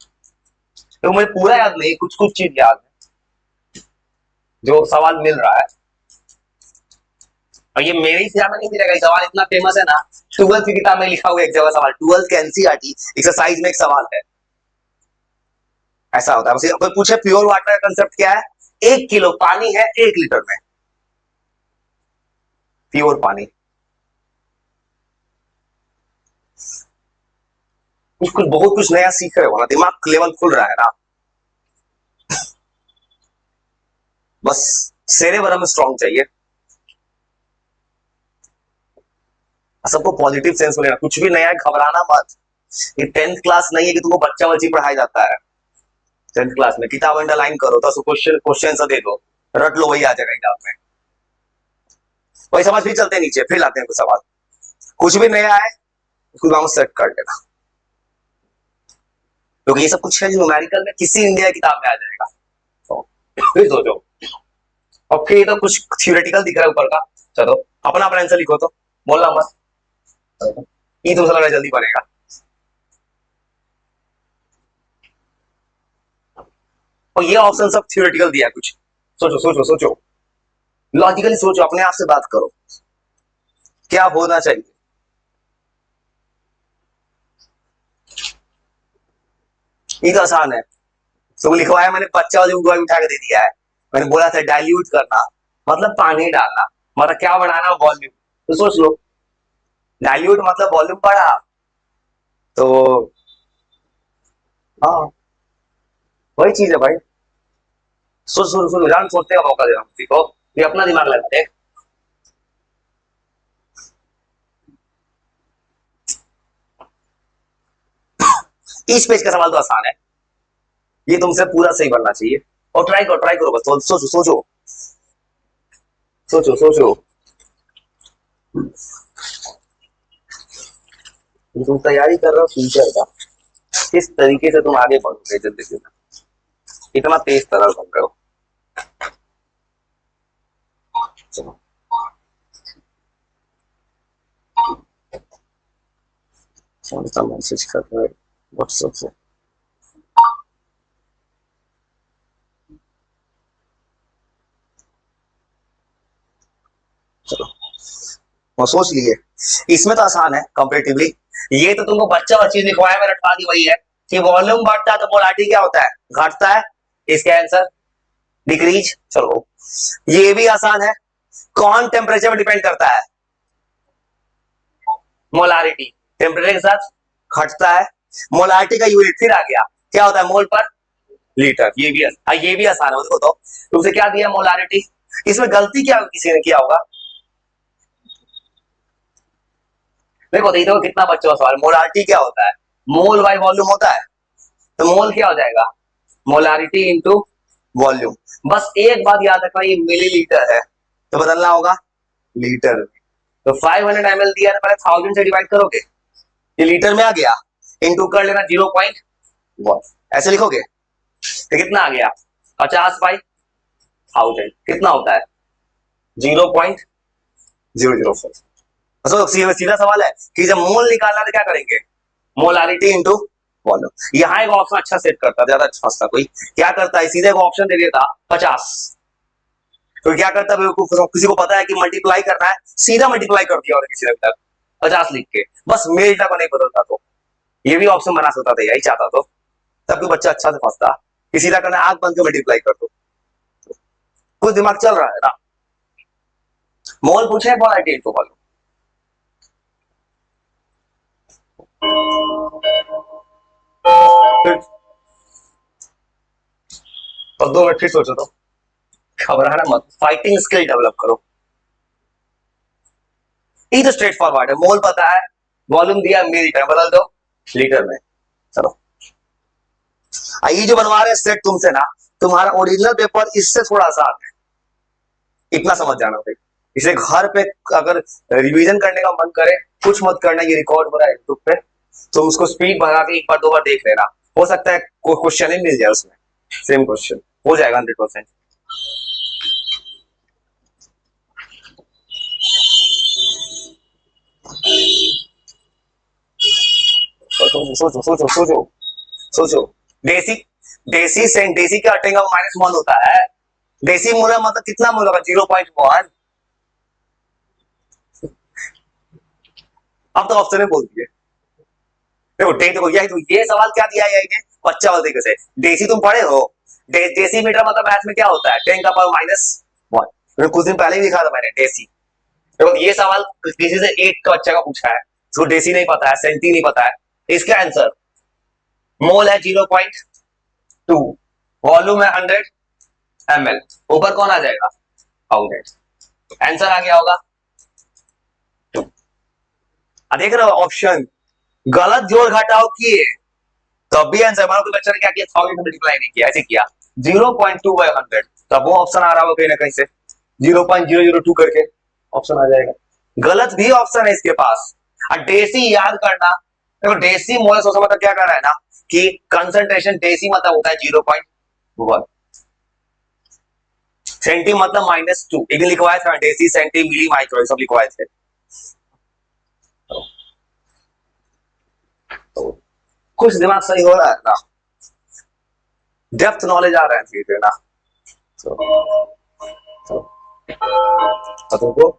तो मुझे पूरा याद नहीं, कुछ कुछ चीज याद है जो सवाल मिल रहा है, और ये मेरे ही में नहीं मिलेगा, सवाल इतना फेमस है ना, 12th की किताब में लिखा हुआ एक जगह सवाल, 12th के एनसीईआरटी एक्सरसाइज में एक सवाल है, ऐसा होता है। बस कोई पूछे प्योर वाटर का कंसेप्ट क्या है, 1 किलो पानी है 1 लीटर में, प्योर पानी। कुछ बहुत कुछ नया सीख रहे हो ना, दिमाग लेवल खुल रहा है ना, बस सेरेब्रम स्ट्रांग चाहिए, सबको पॉजिटिव सेंस में लेना, कुछ भी नया है घबराना मत। ये 10th क्लास नहीं है कि तुमको बच्चा बच्ची पढ़ाया जाता है, 10th क्लास में किताब अंडरलाइन करो, तो क्वेश्चन दे दो, रट लो, वही आ जाएगा एग्जाम में, वही समझ भी चलते नीचे, फिर लाते हैं कुछ सवाल, कुछ भी नया है उसको गाँव सेट कर देना, क्योंकि ये सब कुछ है जो न्यूमेरिकल में किसी इंडिया की किताब में आ जाएगा, तो फिर सोचो। और फिर तो कुछ थ्योरेटिकल दिख रहा है ऊपर का, चलो अपना अपना आंसर लिखो, तो बोलना मत, ये तुमसे लग रहा है जल्दी बनेगा। और ये ऑप्शन सब थ्योरेटिकल दिया है कुछ, सोचो सोचो सोचो, लॉजिकली सोचो, अपने आप से बात करो, क्या होना चाहिए। ये तो आसान है, सब लिखवाया मैंने, बच्चा वाली ड्राइंग उठा के दे दिया है, मैंने बोला था डाइल्यूट करना मतलब पानी डालना, मतलब क्या बढ़ाना वॉल्यूम, तो सोच लो, डाइल्यूट मतलब वॉल्यूम बढ़ा, तो हाँ वही चीज है भाई, सोच सोच सोच, जान सोचने का मौका देना किसी को, ये अपना दिमाग लगाते हैं। इस पेज का सवाल तो आसान है, ये तुमसे पूरा सही बनना चाहिए, और ट्राई करो बस, सोचो सोचो सोचो सोचो, तुम तैयारी कर रहे हो फ्यूचर का, किस तरीके से तुम आगे बढ़ोगे जिंदगी में, इतना तेज तरह बन रहे हो। चलो मैसेज कर रहे व्हाट्सएप से, चलो और सोच लिए, इसमें तो आसान है कंपेरेटिवली, ये तो तुमको बच्चा बच्ची लिखवाया में रटवा दी वही है कि वॉल्यूम बढ़ता है तो मोलारिटी क्या होता है, घटता है, इसका आंसर डिक्रीज। चलो ये भी आसान है, कौन टेम्परेचर पर डिपेंड करता है, मोलारिटी, टेम्परेचर के साथ घटता है, मोलारिटी का यूनिट फिर आ गया, क्या होता है मोल पर लीटर, ये भी आसान है, देखो तो तुमसे क्या दिया मोलारिटी, इसमें गलती क्या किसी ने किया होगा, देखो देखो कितना बच्चा का सवाल, मोलारिटी क्या होता है, मोल बाय वॉल्यूम होता है, तो मोल क्या हो जाएगा मोलारिटी इंटू वॉल्यूम। बस एक बात याद रखना, ये मिलीलीटर है तो बदलना होगा लीटर, तो 500 ml दिया, पहले 1000 से डिवाइड करोगे, ये लीटर में आ गया, इंटू कर लेना 0.1, ऐसे लिखोगे तो कितना आ गया 50/1000, कितना होता है 0.004। सीधा सवाल है कि जब मोल निकालना तो क्या करेंगे, मोलारिटी इंटू वॉल्यूम। यहाँ एक ऑप्शन अच्छा सेट करता, ज्यादा अच्छा था, कोई क्या करता है सीधे को ऑप्शन दे देता 50, तो क्या करता है किसी को पता है कि मल्टीप्लाई करना है, सीधा मल्टीप्लाई कर दिया और किसी ने 50 लिख के, बस मेल्टा को नहीं बदलता, तो ये भी ऑप्शन बना सकता था, यही चाहता तो तब भी बच्चा अच्छा से फंसता कि सीधा करना आंख बंद के मल्टीप्लाई कर दो, कुछ दिमाग चल रहा है ना? मोल पूछे मोलाइटी इनको बोलो। फिर तो 2 मिनट फिर सोचो तो, घबराना मत, फाइटिंग स्किल डेवलप करो। ये तो स्ट्रेट फॉरवर्ड है, मोल पता है, वॉल्यूम दिया मिलीलीटर, बदल दो लीटर में। चलो ये जो बनवा रहे सेट तुमसे ना, तुम्हारा ओरिजिनल पेपर इससे थोड़ा आसान है, इतना समझ जाना भाई। इसे घर पे अगर रिवीजन करने का मन करे, कुछ मत करना, ये रिकॉर्ड हो रहा है यूट्यूब पे, तो उसको स्पीड बढ़ा के एक बार 2 बार देख लेना, हो सकता है कोई क्वेश्चन ही मिल जाए उसमें, सेम क्वेश्चन हो जाएगा 100%। सोचो सोचो सोचो सोचो सोचो। देसी देसी सेंट देसी का अटेंगा -1 होता है। देसी मूल्य मतलब कितना मूल्य होगा? 0.1। अब तो ऑप्शन में बोल दिए। देखो देखो ये सवाल क्या दिया है ये बच्चा वाले तरीके से। देसी तुम पढ़े हो, देसी मीटर मतलब मैथ में क्या होता है? 10 का पावर -1। कुछ दिन पहले ही लिखा था मैंने देसी। देखो ये सवाल किसी से 8 का बच्चा का पूछा है, उसको देसी नहीं पता है, सेंटी नहीं पता है, इसका आंसर मोल है 0.2, वॉल्यूम है 100 ml, ऊपर कौन आ जाएगा? 1000। आंसर आ गया होगा 2। देख रहे हो ऑप्शन, गलत जोड़ घटाव किए तब भी आंसर। मानो कि बच्चे ने क्या किया, 1000 मल्टीप्लाई नहीं किया, ऐसे किया 0.2/100, तब वो ऑप्शन आ रहा होगा कहीं ना कहीं से 0.002 करके ऑप्शन आ जाएगा। गलत भी ऑप्शन है इसके पास। और देसी याद करना, देखो देसी मोल सोचो मतलब क्या कर रहा है ना, कि कंसंट्रेशन देसी मतलब होता है 0.1, सेंटी मतलब -2, एक दिन लिखवाए थे देसी सेंटी मिली माइक्रो सब लिखवाए थे। तो कुछ दिमाग सही हो रहा है ना, डेप्थ नॉलेज आ रहा है धीरे ना। तो तुमको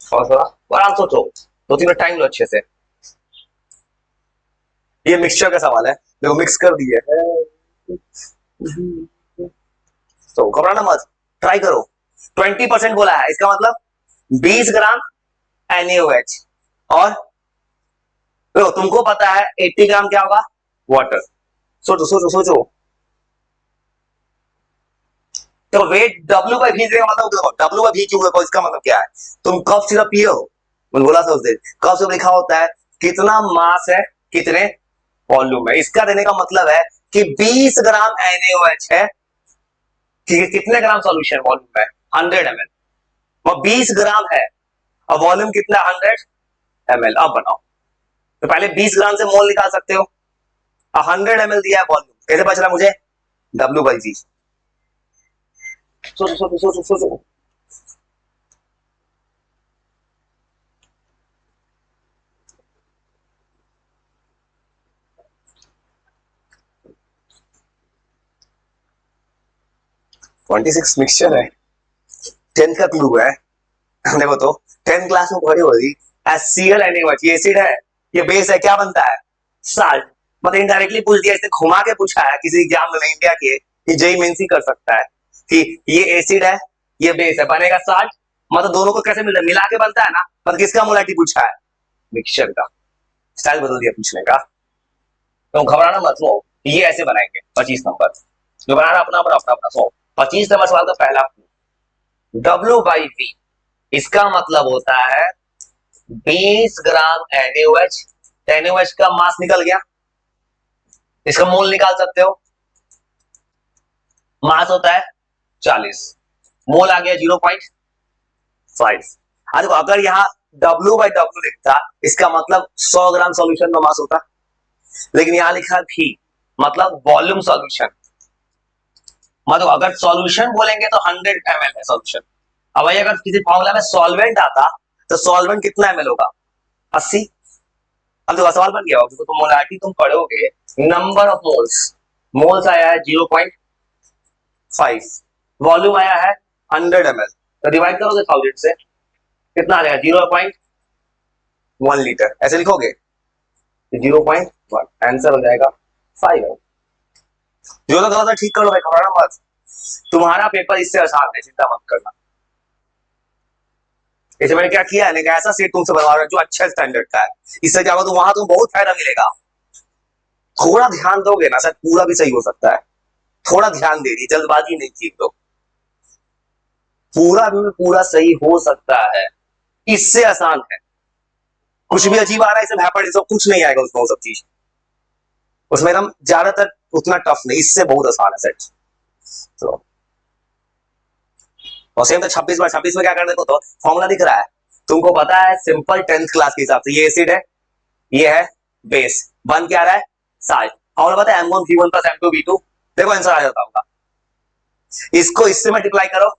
थोड़ा आराम सोचो, 2-3 मिनट टाइम लो अच्छे से। ये मिक्सचर का सवाल है, देखो मिक्स कर दिए, तो घबराना मत, ट्राई करो। 20% बोला है, इसका मतलब 20 ग्राम NaOH, और देखो तुमको पता है 80 ग्राम क्या होगा? वाटर। सोचो सोचो सोचो। तो वेट W/V का मतलब, देखो W/V क्यों है, इसका मतलब क्या है? तुम कफ सिरप पिए हो, मैंने बोला था उस दिन, कफ सिरप लिखा होता है कितना मास है, कितने वॉल्यूम है। इसका देने का मतलब है कि 20 ग्राम NaOH है, कितने ग्राम सॉल्यूशन वॉल्यूम है? 100 ml, और 20 ग्राम है और वॉल्यूम कितना? 100 ml। अब बनाओ, तो पहले 20 ग्राम से मोल निकाल सकते हो, 100 ml दिया है वॉल्यूम, कैसे बच रहा मुझे? W/V। सोचो सोचो सोचो सोचो। ट्वेंटी सिक्स मिक्सचर है, 10th का क्लू है। देखो तो 10th क्लास में पढ़ी होगी, HCl ये एसिड है, ये बेस है, क्या बनता है? साल्ट। मतलब इनडायरेक्टली पूछ दिया, इसने घुमा के पूछा है किसी एग्जाम में इंडिया के, कि जेई मेंस ही कर सकता है कि ये एसिड है, ये बेस है, बनेगा साल्ट। मतलब दोनों को कैसे मिला के बनता है ना, मतलब किसका मोलारिटी पूछा है? मिक्सचर का। स्टाइल बदल दिया पूछने का। तो घबराना मत, लो ये ऐसे बनाएंगे 25 नंबर, घबराना अपना अपना अपना अपना। सो 25 नंबर सवाल का पहला, W/V, इसका मतलब होता है 20 ग्राम NaOH। NaOH का मास निकल गया, इसका मोल निकाल सकते हो, मास होता है 40, मोल आ गया 0.5। अगर यहां W/W लिखता, इसका मतलब 100 ग्राम सॉल्यूशन का मास होता, लेकिन यहां लिखा भी, मतलब वॉल्यूम सॉल्यूशन। मतलब अगर सॉल्यूशन बोलेंगे तो 100 ml है सॉल्यूशन। अब भाई अगर किसी फॉर्मूला में सॉल्वेंट आता, तो सॉल्वेंट कितना ml होगा? 80। अब देखो सवाल बन गया होगा, तो मोलारिटी तुम पढ़ोगे, नंबर ऑफ मोल्स, मोल्स आया है 0.5, वॉल्यूम आया है 100 ml, तो डिवाइड करोगे 1000 से, कितना आ जाएगा? 0.1 लीटर, ऐसे लिखोगे 0.1, आंसर हो जाएगा 5। जो तो गलत है ठीक कर लो भाई, घबराना मत। तुम्हारा पेपर इससे आसान है, चिंता मत करना। इसे मैंने क्या किया है, ऐसा सेट तुमसे बनवा रहा है जो अच्छा स्टैंडर्ड का है। इससे क्या होगा, वहां तुम बहुत फायदा मिलेगा। थोड़ा ध्यान दोगे ना, शायद पूरा भी सही हो सकता है। थोड़ा ध्यान दे रही, जल्दबाजी नहीं की तो पूरा भी पूरा सही हो सकता है। इससे आसान है। कुछ भी अजीब आ रहा है, इसे भैपड़ सब कुछ नहीं आएगा उसमें, वो सब चीज उसमें एकदम ज्यादातर उतना टफ नहीं, इससे बहुत आसान है सेट। तो और सेम तो 26/26 में क्या करने को, तो फॉर्मूला दिख रहा है तुमको पता है, सिंपल 10th क्लास के हिसाब से ये एसिड है, ये है बेस, बन क्या रहा है साल्ट। फॉर्मूला पता है M1V1 + M2V2। देखो आंसर आ जाता होगा। इसको इससे मल्टीप्लाई करो,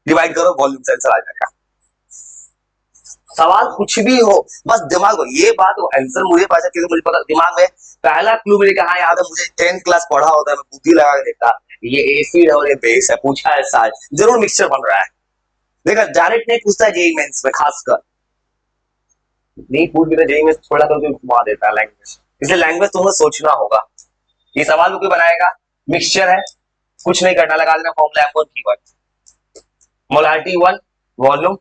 डिवाइड करो, वॉल्यूम से आंसर आ जाएगा। सवाल कुछ भी हो, बस दिमाग हो, ये बात हो, आंसर मुझे पता, क्योंकि मुझे पता दिमाग में पहला क्लू मुझे कहा याद है, मुझे 10th क्लास पढ़ा होता है, मैं बुद्धि लगा के देखता, ये एसिड और ये बेस है, पूछा है साल्ट, जरूर मिक्सचर बन रहा है। देखा डायरेक्ट नहीं पूछता है जेईई मेंस में, खासकर नहीं पूछ भी, जेईई में थोड़ा तो घुमा देता है लैंग्वेज, इसलिए लैंग्वेज तुम्हें सोचना होगा। ये सवाल कोई बनाएगा, मिक्सचर है, कुछ नहीं करना, लगा देना फॉर्मूला M1V1, मोलारिटी 1, वॉल्यूम।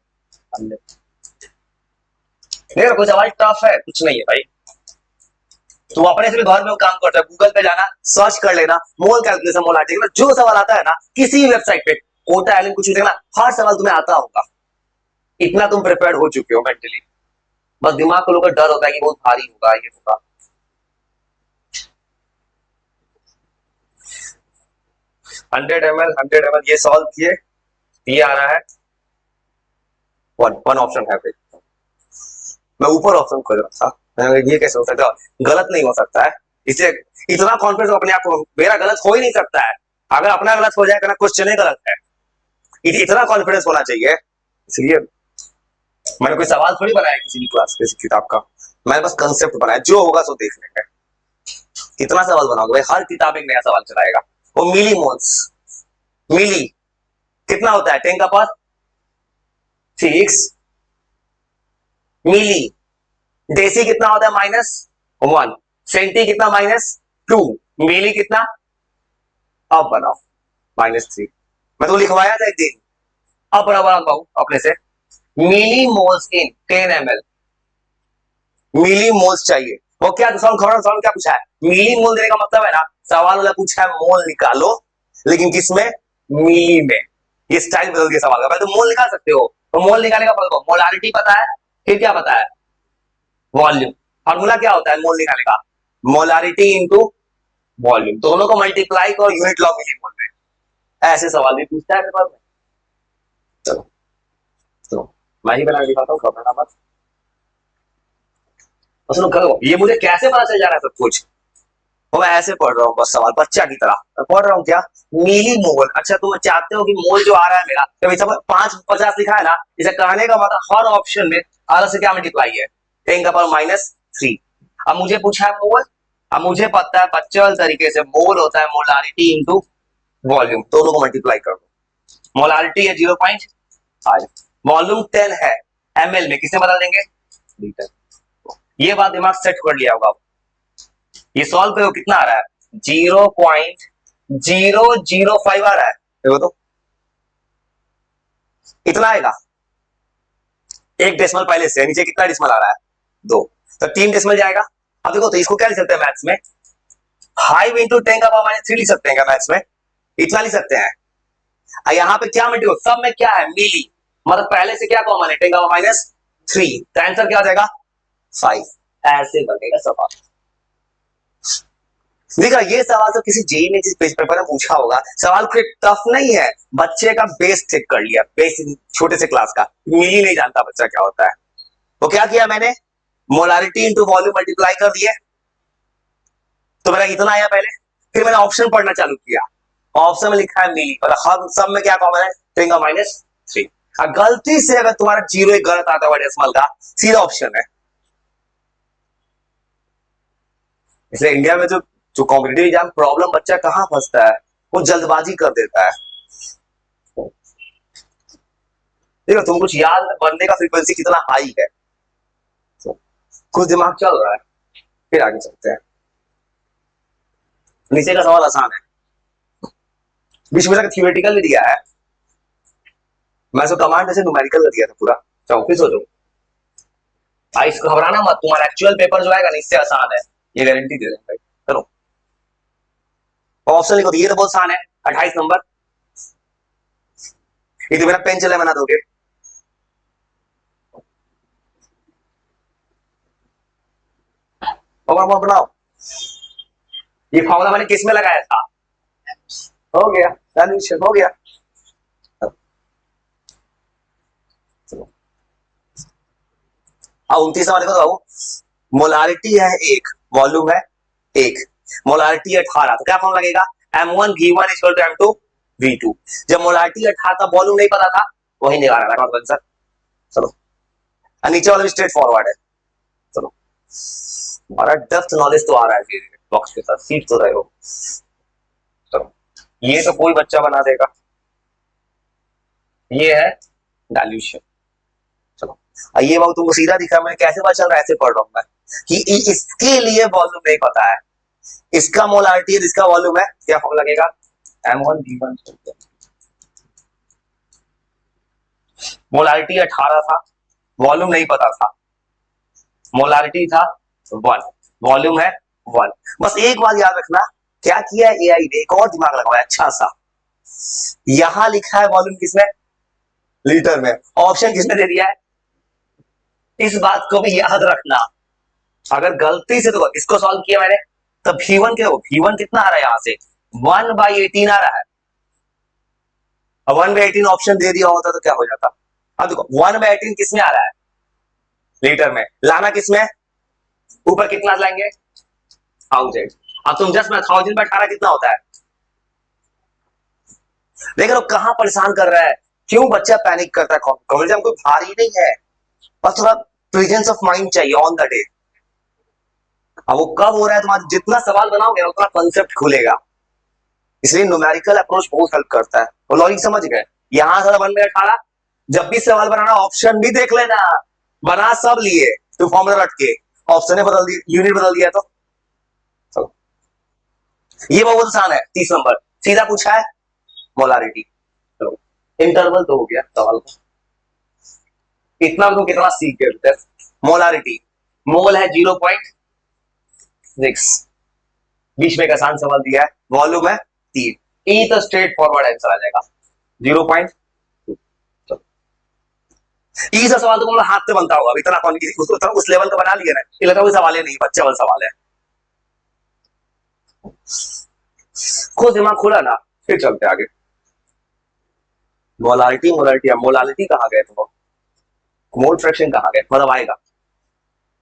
देखो कोई सवाल टफ है कुछ नहीं है भाई, तो अपने से भी घर में काम करता है, गूगल पे जाना, सर्च कर लेना, मोल कैलकुलेशन, मोलारिटी, जो सवाल आता है ना किसी भी वेबसाइट पे, कोटा एलिन कुछ देखना, हर सवाल तुम्हें आता होगा। इतना तुम प्रिपेयर्ड हो चुके हो मेंटली, बस दिमाग को लोगों का डर होता है कि बहुत भारी होगा, ये होगा। 100 ml ये सॉल्व किए, ये आ रहा है वन ऑप्शन है फिर, मैं ऊपर ऑप्शन खोज रहा था, ये कैसे हो सकता है, गलत नहीं हो सकता है, इसलिए इतना कॉन्फिडेंस अपने आप को, मेरा गलत हो ही नहीं सकता है, अगर अपना गलत हो जाएगा ना, क्वेश्चन ही गलत है, इतना कॉन्फिडेंस होना चाहिए। इसलिए मैंने कोई सवाल थोड़ी बनाया किसी भी क्लास किसी किताब का, मैंने बस कंसेप्ट बनाया, जो होगा सो देख लेंगे। कितना सवाल बनाओगे भाई, हर किताब एक नया सवाल चलाएगा। वो मिली मोल्स, मिली कितना होता है, 10⁻6 मिली, देसी कितना होता है -1, सेंटी कितना -2, मिली कितना, अब बनाओ -3, मैं तो लिखवाया था एक दिन, अब बराबर कहूं अपने से, millimoles in 10 ml, millimoles चाहिए, वो क्या सवाल क्या पूछा है, मिली मोल देने का मतलब है ना, सवाल वाला पूछा है मोल निकालो, लेकिन किसमें, मिली में। ये स्टाइल बदल दिया सवाल का, पहले तो मोल निकाल सकते हो, तो मोल निकालने का फॉर्मूला, मोलारिटी पता है, फिर क्या पता है, वॉल्यूम। फॉर्मूला क्या होता है मोल निकालने का, मोलारिटी इंटू वॉल्यूम, दोनों को मल्टीप्लाई करो, यूनिट लॉ मिली मोल में। ऐसे सवाल भी पूछता है पेपर में। चलो तो मैं ही बना के दिखाता हूँ, घबराना मत। सुनो करो, ये मुझे कैसे पता चल जा रहा है सब कुछ, तो मैं ऐसे पढ़ रहा हूँ बस, सवाल बच्चा की तरह पढ़ रहा हूँ क्या, मिली मोल, अच्छा तुम चाहते हो कि मोल जो आ रहा है मेरा, जब इस 550 लिखा है ना, इसे कहने का मतलब हर ऑप्शन में अलग से क्या मल्टीप्लाई है, 10⁻³ अब मुझे पूछा है मोल, अब मुझे पता है बच्चल तरीके से मोल होता है मोलारिटी इंटू वॉल्यूम, दोनों को मल्टीप्लाई कर दो, मोलारिटी है 0.5, वॉल्यूम 10 है, ml में किससे बदल देंगे, लीटर। ये बात दिमाग सेट कर लिया होगा। ये सॉल्व करो, कितना आ रहा है, 0.005 आ रहा है, देखो तो इतना आएगा, एक डेसिमल पहले से, नीचे कितना डेसिमल आ रहा है, 2, तो 3 डेसिमल जाएगा। अब देखो तो इसको क्या लिख सकते हैं मैथ्स में, 5 इंटू 10⁻³ लिख सकते हैं क्या मैथ्स में, इतना लिख सकते हैं। यहाँ पे क्या मल्टीपल, सब में क्या है, मिली, मतलब पहले से क्या कॉमन है, 10⁻³ तो आंसर क्या हो जाएगा 5, ऐसे बनेगा सवाल। देखा, ये सवाल तो किसी जेईई ने किसी पेपर में पूछा होगा, सवाल कोई टफ नहीं है, बच्चे का बेस चेक कर लिया, बेस छोटे से क्लास का, मिली नहीं जानता बच्चा क्या होता है, तो क्या किया मैंने, मोलारिटी इंटू वॉल्यूम मल्टीप्लाई कर दिए, तो मेरा इतना आया पहले, फिर मैंने ऑप्शन पढ़ना चालू किया, ऑप्शन में लिखा है मिली, और हम सब में क्या कॉमन है, 10⁻3, गलती से अगर तुम्हारा जीरो एक गलत आता है डेसिमल का, सीधा ऑप्शन है। इसलिए इंडिया में जो जो कॉम्पिटिटिव एग्जाम प्रॉब्लम, बच्चा कहां फंसता है, वो जल्दबाजी कर देता है। देखो तुम कुछ याद बनने का फ्रीक्वेंसी कितना हाई है, कुछ दिमाग चल रहा है, फिर आगे चलते हैं। नीचे का सवाल आसान है, बीच में का थियोरेटिकल भी दिया है, मैं इसको कमांड से न्यूमेरिकल कर दिया था पूरा। चलो फिर सोचो, इसको घबराना मत, तुम्हारा एक्चुअल पेपर जो आएगा ना इससे आसान है, ये गारंटी दे रहे हैं भाई। चलो ऑप्शन लिखो, ये तो बहुत आसान है, 28 नंबर। ये तो मेरा पेन चले बना दोगे। और बनाओ, ये फॉर्मूला मैंने किस में लगाया था? हो गया, सॉल्यूशन हो गया। अब 29 वाले को बताओ, मोलारिटी है एक, वॉल्यूम है एक, मोलारिटी 18, तो क्या फॉर्म लगेगा? M1 V1 equal to M2 V2। जब मोलारिटी 18 था, वॉल्यूम नहीं पता था, वही निकालना था आंसर। चलो नीचे वाला भी स्ट्रेट फॉरवर्ड है। चलो हमारा डेप्थ नॉलेज तो आ रहा है बॉक्स के साथ, सीख तो रहे हो। चलो ये तो कोई बच्चा बना देगा, ये है डाइल्यूशन। चलो ये बाबू तुमको सीधा दिखा, मैंने कैसे पता चल रहा है, ऐसे पढ़ रहा हूं मैं कि इसके लिए वॉल्यूम नहीं पता है, इसका मोलारिटी है, इसका वॉल्यूम है, क्या फॉर्म लगेगा? M1 V1। मोलारिटी 18 था, वॉल्यूम नहीं पता था, मोलारिटी था 1, वॉल्यूम है 1। बस एक बात याद रखना, क्या किया है एआई ने, एक और दिमाग लगाया अच्छा सा, यहां लिखा है वॉल्यूम किसमें? लीटर में। ऑप्शन किसने दे दिया है? इस बात को भी याद रखना, अगर गलती से तो इसको सॉल्व किया मैंने, तो V1 क्या हो, V1 कितना आ रहा है यहां से? 1/18 आ रहा है। अब 1/18 ऑप्शन दे दिया होता तो क्या हो जाता? अब देखो 1/18 किसमें आ रहा है? लीटर में। लाना किसमें? ऊपर कितना लाएंगे? 1000। अब तुम जस्ट में 1000 में 18 कितना होता है? देख रहे हो कहां परेशान कर रहा है, क्यों बच्चा पैनिक करता है? कॉम्पिटिशन कोई भारी नहीं है, बस थोड़ा प्रेजेंस ऑफ माइंड चाहिए ऑन द डे। अब वो कब हो रहा है, तुम्हारा जितना सवाल बनाओगे उतना कंसेप्ट खुलेगा, इसलिए न्यूमेरिकल अप्रोच बहुत हेल्प करता है। और लॉजिक समझ गए, यहां से 1/18, जब भी सवाल बनाना ऑप्शन भी देख लेना, बना सब लिए तो फॉर्मूला रट के, ऑप्शन बदल दिया, यूनिट बदल दिया तो चलो। ये बहुत आसान है, 30 नंबर सीधा पूछा है, मोलारिटी। चलो इंटरवल तो हो गया सवाल का, इतना तो कितना सीख गए। मोलारिटी, मोल है 0.6, बीच में एक आसान सवाल दिया है, वॉल्यूम है 3, ई तो स्ट्रेट फॉरवर्ड आंसर आ जाएगा 0. ई सा सवाल तो मतलब हाथ से बनता होगा, इतना कौन उस लेवल का बना लिया ना, ये लगता है सवाल है नहीं, बच्चा वाला सवाल है। खुद दिमाग खुला ना, फिर चलते आगे। मोलारिटी मोलारिटी, मोलारिटी कहाँ गए तुम? मोल फ्रैक्शन कहाँ गए? मतलब आएगा,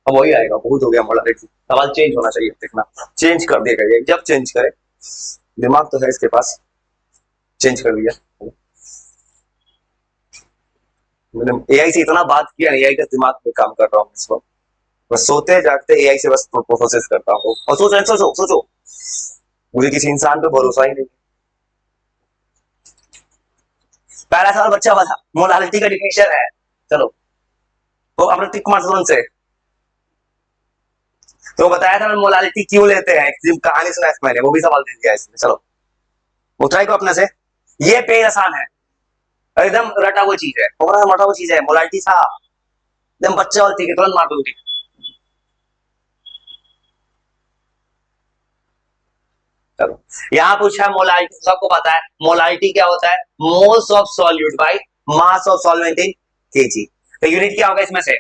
अब वही आएगा, बहुत हो गया मोलारिटी। सवाल चेंज होना चाहिए, देखना चेंज कर देगा ये, जब चेंज करे, दिमाग तो है इसके पास, चेंज कर दिया। मैंने एआई से इतना बात किया, एआई का दिमाग में काम कर रहा हूँ इस वक्त, बस सोते जागते एआई से बस प्रोसेस करता हूँ। और सोचो सोचो सोचो, मुझे किसी इंसान पे भरोसा ही नहीं। पहला सवाल बच्चा वाला, मोलालिटी का डिफिनेशन है, चलो तो अपने टिक मार तुरंत से। तो बताया था मोलालिटी क्यों लेते हैं, कहानी सुना है मैंने, वो भी सवाल दे दिया इसमें। चलो वो ट्राई को अपने से, ये पेज आसान है, एकदम रटा हुआ चीज है, रटा हुआ चीज है, मोलालिटी था एकदम बच्चा वाली थी, तुरंत मार दूंगी। चलो यहाँ पूछा मोलालिटी, सबको पता है मोलालिटी क्या होता है, moles of solute by mass of solvent in KG. तो यूनिट क्या होगा इसमें से,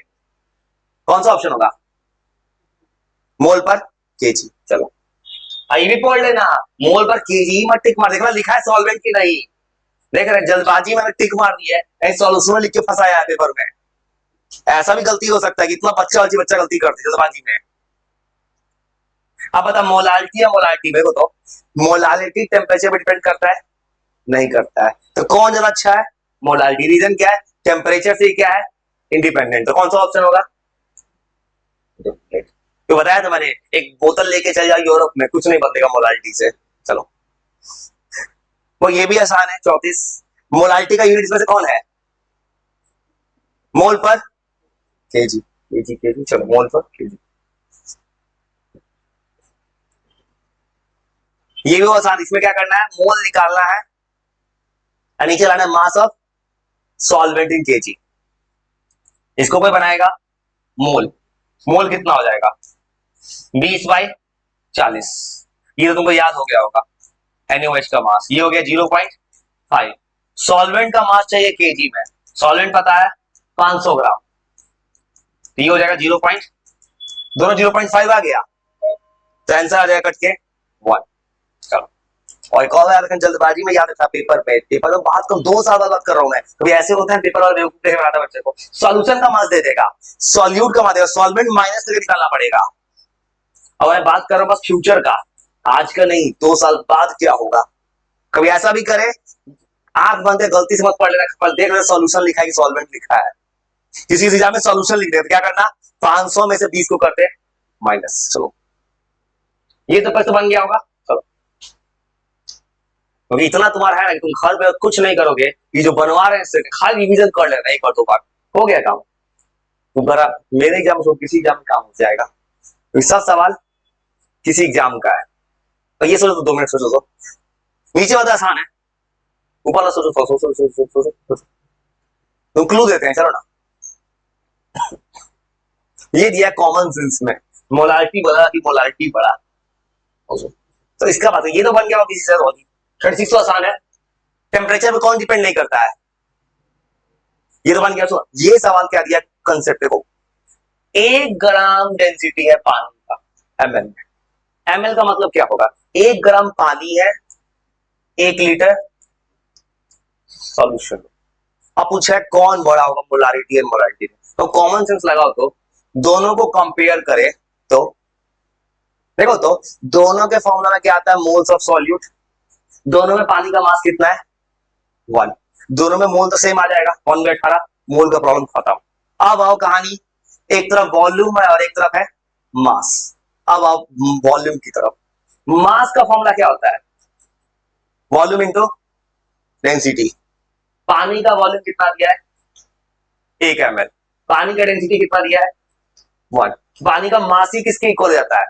कौन सा ऑप्शन होगा? मोल पर केजी। चलो ये भी पढ़ लेना, मोल पर केजी मत टिक मार, देखना लिखा है सॉल्वेंट की नहीं, देख रहे जल्दबाजी में टिक मार दी है, सॉल्यूशन लिख के फंसाया है पेपर में। ऐसा भी गलती हो सकता है कि इतना बच्चा गलती करती है जल्दबाजी में। अब बता मोलालिटी या मोलालिटी, मेरे को तो मोलालिटी टेम्परेचर पे डिपेंड करता है, नहीं करता है, तो कौन ज्यादा अच्छा है? मोलालिटी। रीजन क्या है? टेम्परेचर से क्या है, इंडिपेंडेंट, तो कौन सा ऑप्शन होगा? तो बताया था मैंने, एक बोतल लेके चल जाओ यूरोप में, कुछ नहीं बदलेगा मोलालिटी से। चलो वो ये भी आसान है, 34, मोलालिटी का यूनिट इसमें से कौन है? मोल पर केजी, केजी केजी, चलो मोल पर केजी, ये भी आसान। इसमें क्या करना है, मोल निकालना है, और नीचे लाना है mass of solvent in KG. इसको कोई बनाएगा मोल, मोल कितना हो जाएगा 20/40। ये तो तुमको याद हो गया होगा। NaOH का मास ये हो गया 0.5। सॉल्वेंट का मास चाहिए केजी में, सॉल्वेंट पता है 500 ग्राम, तो ये हो जाएगा 0. दोनों 0.5 आ गया, तो आंसर आ जाएगा कट के 1। चलो और एक और यार जल्दबाजी में याद था पेपर पे, पेपर में बात को 2 साल बाद बात कर रहा हूं मैं, कभी ऐसे होते हैं पेपर और बेवकूफ बनाता बच्चे को। सॉल्यूशन का मास दे देगा, सॉल्यूट का मास देगा, सॉल्वेंट माइनस करके निकालना पड़ेगा। अब मैं बात कर रहा हूं बस फ्यूचर का, आज का नहीं, 2 साल बाद क्या होगा। कभी ऐसा भी करे, आंख बंद है गलती से मत पढ़ लेना, कल देख रहे सॉल्यूशन लिखा है कि सॉल्वेंट लिखा है, किसी एग्जाम में सॉल्यूशन लिख रहे तो क्या करना 500 में से 20 को करते माइनस। चलो ये तो प्रश्न बन गया होगा। चलो क्योंकि इतना तुम्हारा है ना कि तुम घर पे कुछ नहीं करोगे, ये जो बनवा रहे हैं खाली रिवीजन कर लेना, एक बार 2 बार हो गया काम। तुम्हारा मेरे एग्जाम में किसी एग्जाम में काम हो जाएगा, तो सब सवाल किसी एग्जाम का है। तो ये सोचो तो 2 मिनट सोचो तो, नीचे वाला आसान है, ऊपर वाला सोचो सोचो सोचो सोचो सोचो। तो क्लू देते हैं, चलो ना। ये दिया कॉमन सेंस में, मोलारिटी बड़ा कि मोलारिटी बड़ा, तो इसका बात है, ये तो बन गया किसी से होगी। 36 तो आसान है, टेम्परेचर पे कौन डिपेंड नहीं करता है, ये तो बन गया। तो ये सवाल क्या दिया कंसेप्ट देखो, 1 ग्राम डेंसिटी है पानी का ml में, ml का मतलब क्या होगा 1 ग्राम पानी है 1 लीटर सॉल्यूशन। अब पूछा है कौन बड़ा होगा मोलारिटी एंड मोलारिटी, तो कॉमन सेंस लगाओ तो दोनों को कंपेयर करें तो देखो, तो दोनों के फॉर्मूला में क्या आता है मोल्स ऑफ सॉल्यूट, दोनों में पानी का मास कितना है 1, दोनों में मोल तो सेम आ जाएगा 1/18, मोल का प्रॉब्लम खत्म। अब आओ कहानी, एक तरफ वॉल्यूम है और एक तरफ है मास। अब आओ वॉल्यूम की तरफ, मास का फॉर्मूला क्या होता है वॉल्यूम इनटू डेंसिटी। पानी का वॉल्यूम कितना दिया है 1 ml, पानी का डेंसिटी कितना दिया है 1, पानी का मास ही किसके इक्वल जाता है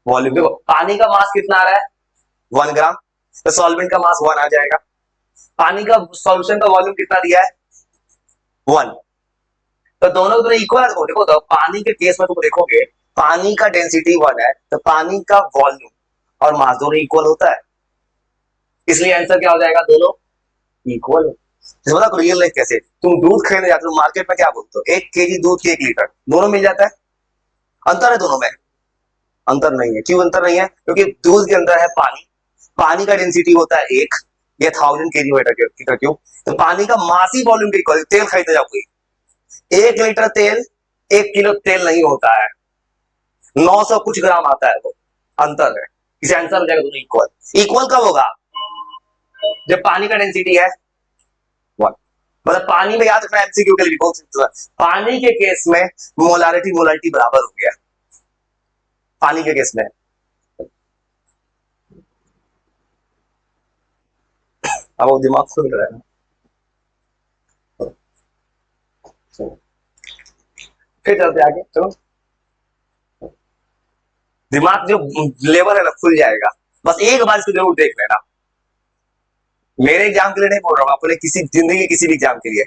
वॉल्यूम। देखो पानी का मास कितना आ रहा है 1 ग्राम, तो सॉल्वेंट का मास 1 आ जाएगा। पानी का सॉल्यूशन का वॉल्यूम कितना दिया है 1, तो दोनों दोनों इक्वल है। देखो तो पानी के केस में तुम देखोगे पानी का डेंसिटी 1 है, तो पानी का वॉल्यूम और मास दोनों इक्वल होता है, इसलिए आंसर क्या हो जाएगा दोनों इक्वल है। बता करो रियल लाइफ कैसे, तुम दूध खरीदने जाते हो मार्केट में क्या बोलते हो 1 केजी दूध की 1 लीटर, दोनों मिल जाता है, अंतर है दोनों में, अंतर नहीं है। क्यों अंतर नहीं है, क्योंकि दूध के अंदर है पानी, पानी का डेंसिटी होता है 1, ये 1000 केजी मीटर क्यूब, तो पानी का मास ही वॉल्यूम के इक्वल। तेल खरीदने जाओ कोई 1 लीटर तेल 1 किलो तेल नहीं होता है, 900 कुछ ग्राम आता है, वो अंतर है। इसे आंसर हो जाएगा दोनों इक्वल। इक्वल कब होगा जब पानी का डेंसिटी है 1, मतलब पानी में याद रखना एमसीक्यू के लिए बहुत सिंपल है, पानी के केस में मोलारिटी मोलारिटी बराबर हो गया, पानी के केस में। अब वो दिमाग खुल रहा है, फिर चलते आगे चलो, दिमाग जो लेवल है ना खुल जाएगा, बस एक बार इसको जरूर देख लेना। मेरे एग्जाम के लिए नहीं बोल रहा हूँ, अपने किसी जिंदगी के किसी भी एग्जाम के लिए।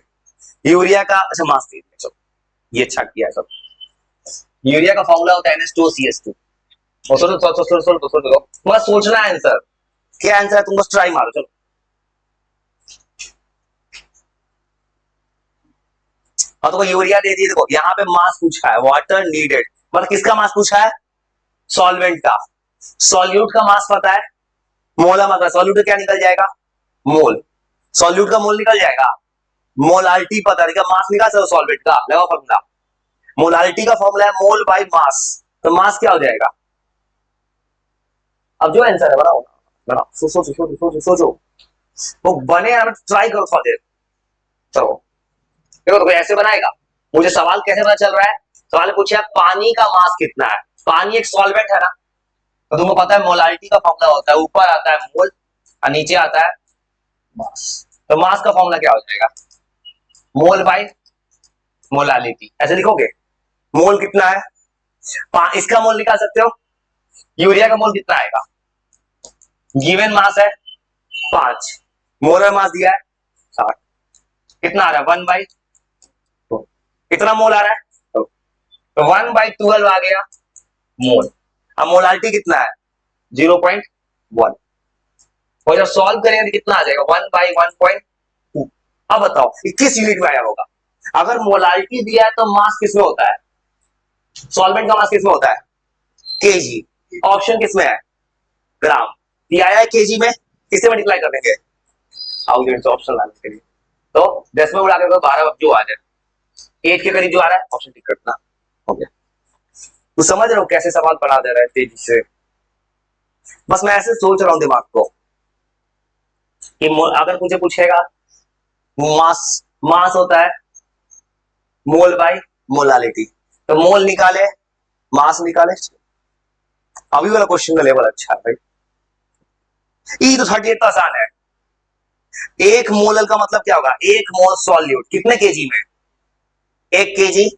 यूरिया का अच्छा मास देख ले, चलो ये अच्छा किया सब। यूरिया का फॉर्मूला होता है NH2CH2। सोचो बस सोचना है आंसर, क्या आंसर है तुम बस ट्राई मारो। चलो और तो यूरिया दे दिए, देखो यहाँ पे मास पूछा है वाटर नीडेड, मतलब किसका मास पूछा है सॉल्वेंट का। सॉल्यूट का मास पता है मोला, मतलब सॉल्यूट क्या निकल जाएगा मोल, सॉल्यूट का मोल निकल जाएगा। मोलारिटी पता है, मास निकाल सकते सॉल्वेंट का, लगाओ फॉर्मूला। मोलारिटी का फॉर्मूला है मोल बाय मास, तो मास क्या हो जाएगा। अब जो आंसर है बनाओ बनाओ, सोचो सोचो सोचो सोचो, वो बने यार, ट्राई करो थोड़ा देर। चलो देखो तो ऐसे बनाएगा, मुझे सवाल कैसे पता चल रहा है, सवाल पूछा पानी का मास कितना है, पानी एक सॉल्वेंट है ना, तो तुमको पता है मोलारिटी का फॉर्मूला होता है ऊपर आता है मोल और नीचे आता है मास, तो मास का फॉर्मूला क्या हो जाएगा मोल बाय मोलारिटी। ऐसे लिखोगे मोल कितना है, इसका मोल निकाल सकते हो, यूरिया का मोल कितना आएगा, गिवन मास है 5, मोलर मास दिया है 60, कितना आ रहा है 1/2, कितना मोल आ रहा है तो 1/12 आ गया मोल। अब मोलालिटी कितना है 0.1, और जब सॉल्व करेंगे तो कितना आ जाएगा 1/1.2। अब बताओ किस यूनिट में आया होगा। अगर मोलालिटी दिया है तो मास किसमें होता है, सॉल्वेंट का मास किसमें होता है केजी, ऑप्शन किसमें है ग्राम, ये आया है केजी में, किससे मल्टीप्लाई कर देंगे हाउ यूनिट ऑप्शन लाने के लिए, तो 10 में उड़ा के 12 जो आ जाए 8 के करीब जो आ रहा है ऑप्शन टिक करना हो गया। तो समझ रहे हो कैसे सवाल पढ़ा दे रहे हैं तेजी से, बस मैं ऐसे सोच रहा हूं दिमाग को कि अगर मुझे पूछेगा मास, मास होता है मोल बाय मोलालिटी, तो मोल निकाले मास निकाले। अभी वाला क्वेश्चन का लेवल अच्छा है भाई, ये तो 38 आसान है। एक मोलल का मतलब क्या होगा, एक मोल सॉल्यूट कितने केजी में, 1 केजी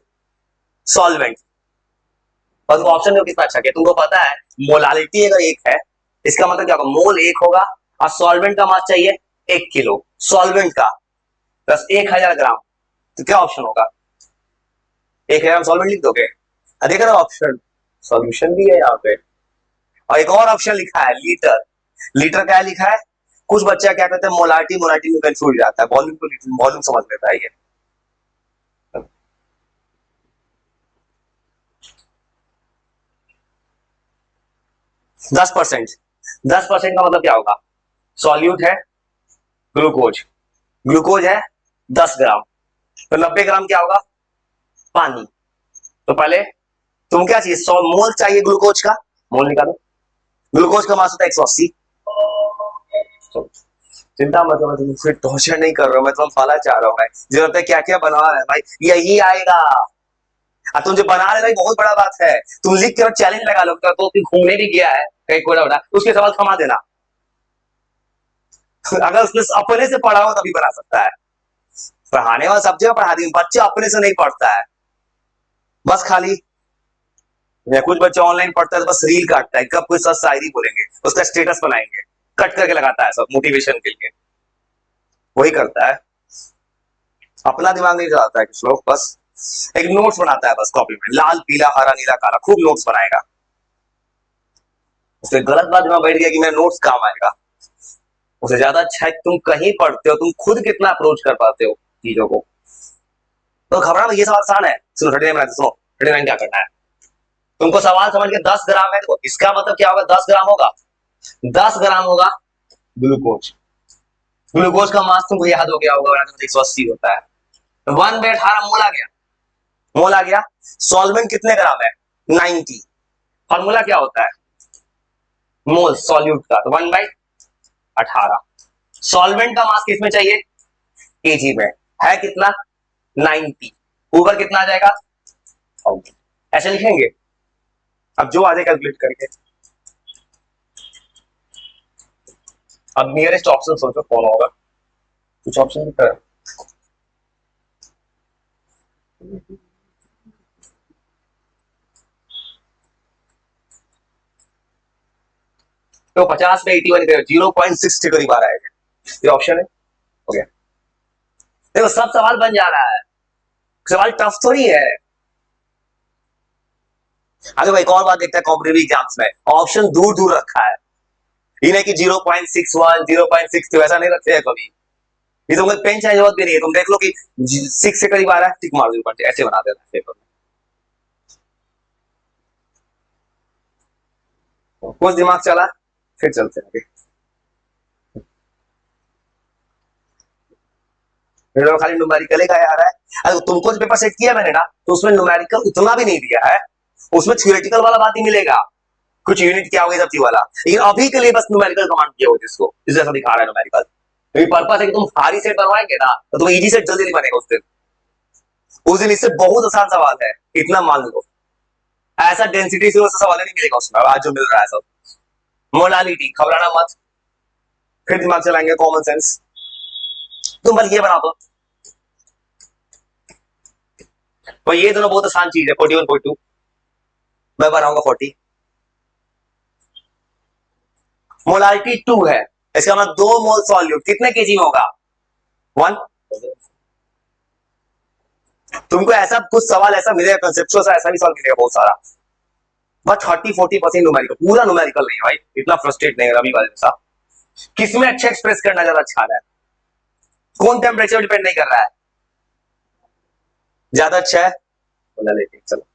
सॉल्वेंट। और ऑप्शन में कितना अच्छा किया, तुमको पता है मोलालिटी अगर एक है इसका मतलब क्या होगा मोल एक होगा और सॉल्वेंट का मास चाहिए 1 किलो सॉल्वेंट का प्लस 1000 ग्राम, तो क्या ऑप्शन होगा 1000 सॉल्वेंट लिख दोगे। देख रहे हो ऑप्शन सॉल्यूशन भी है यहाँ पे, और एक और ऑप्शन लिखा है लीटर, लीटर क्या लिखा है, कुछ बच्चा क्या कहते हैं मोलालिटी मोलालिटी में कंफ्यूज जाता है, वॉल्यूम को वॉल्यूम समझ लेता है ये। 10%, 10% का मतलब क्या होगा, सॉल्यूट है ग्लूकोज, ग्लूकोज है 10 ग्राम, तो 90 ग्राम क्या होगा पानी। तो पहले तुम क्या चाहिए 100 मोल चाहिए ग्लूकोज का, मोल निकालो, ग्लूकोज का मास होता है 180। चिंता मत करो, तुम फिर टॉर्चर नहीं कर रहा हूं मैं, तुम फला चाह रहा हूं मैं, जरूरत है क्या क्या बना रहा है भाई यही आएगा। अब तुम जो बना रहे भाई बहुत बड़ा बात है, तुम लिख के चैलेंज लगा लो तो तुम घूमने भी गया है कहीं कोई बड़ा उसके सवाल थमा देना अगर उसने अपने से पढ़ा हो तभी बना सकता है, पढ़ाने वाला सब जगह पढ़ा दी, बच्चा अपने से नहीं पढ़ता है, बस खाली या कुछ बच्चा ऑनलाइन पढ़ता है तो बस रील काटता है, कब कोई सच शायरी बोलेंगे उसका स्टेटस बनाएंगे, कट करके लगाता है सब मोटिवेशन के लिए, वही करता है, अपना दिमाग नहीं चलाता है कुछ लोग, बस एक नोट्स बनाता है बस कॉपी में लाल पीला हरा नीला काला, खूब नोट्स बनाएगा, उससे गलत बात दिमाग बैठ गया कि मेरा नोट्स काम आएगा। उससे ज्यादा अच्छा है तुम कहीं पढ़ते हो, तुम खुद कितना अप्रोच कर पाते हो चीजों को। तो घबराना, ये सवाल आसान है, सुनो 39 सुनो 39 क्या करना है, तुमको सवाल समझ के 10 ग्राम है तो इसका मतलब क्या होगा 10 ग्राम होगा, 10 ग्राम होगा ग्लूकोज, ग्लूकोज का मास तुमको याद हो गया होगा 180 होता है, 1/18 मोल आ गया, मोल आ गया। सॉल्वेंट कितने ग्राम है 90, फॉर्मूला क्या होता है मोल सॉल्यूट का, तो 1/18, सॉल्वेंट का मास किसमें चाहिए केजी में, है कितना 90, ऊपर कितना आ जाएगा, ऐसे लिखेंगे, अब जो आ जाए कैलकुलेट करके। अब नियरेस्ट ऑप्शन सोचो कौन होगा, कुछ ऑप्शन भी कर, तो 50 में 81 करें 0.6 के करीब आ रहा है, ये ऑप्शन है, हो गया। देखो सब सवाल बन जा रहा है, सवाल टफ थोड़ी है। अगर भाई एक और बात देखते हैं कॉम्पिटिटिव एग्जाम्स में ऑप्शन दूर दूर रखा है, ये नहीं कि 0.61 0.62 ऐसा नहीं रखते हैं कभी, ये तो पेन चाहिए जरूरत भी नहीं है, तुम देख लो कि 6 से करीब आ रहा है टिक मार दो, ऐसे बना देना पेपर में, कुछ दिमाग चला फिर चलते हैं आगे, खाली न्यूमेरिकल का आ रहा है। अगर तुमको जो पेपर सेट किया मैंने ना तो उसमें न्यूमेरिकल उतना भी नहीं दिया है, उसमें थियोरेटिकल वाला बात ही मिलेगा, कुछ यूनिट क्या होगा सब वाला, लेकिन अभी के लिए बस न्यूमेरिकल कमांड किया हो जिसको जैसा दिखा रहा है न्यूमेरिकल, क्योंकि पर्पस है कि तुम भारी सेट बनवाएंगे ना तो तुम्हें इजी सेट जल्दी नहीं बनेगा उस दिन इससे बहुत आसान सवाल है, इतना मान लो, ऐसा डेंसिटी से सवाल नहीं मिलेगा उसमें आज जो मिल रहा है सब, मोलालिटी घबराना मत, फिर दिमाग चलाएंगे कॉमन सेंस, तुम बस ये बना दो, तो ये दोनों बहुत आसान चीज है 41.2, मैं बनाऊंगा 40, मोलालिटी 2 है इसका मतलब 2 मोल सॉल्यूट कितने केजी में होगा? 1। तुमको ऐसा कुछ सवाल ऐसा मिलेगा कंसेप्चुअल सा, ऐसा भी सवाल मिलेगा बहुत सारा, बट 30-40% न्यूमेरिकल, पूरा न्यूमेरिकल नहीं है भाई, इतना फ्रस्ट्रेट नहीं है रवि वाले जैसा। किसमें अच्छा एक्सप्रेस करना ज्यादा अच्छा है? कौन टेम्परेचर डिपेंड नहीं कर रहा है, ज्यादा अच्छा है बोला लेते चलो।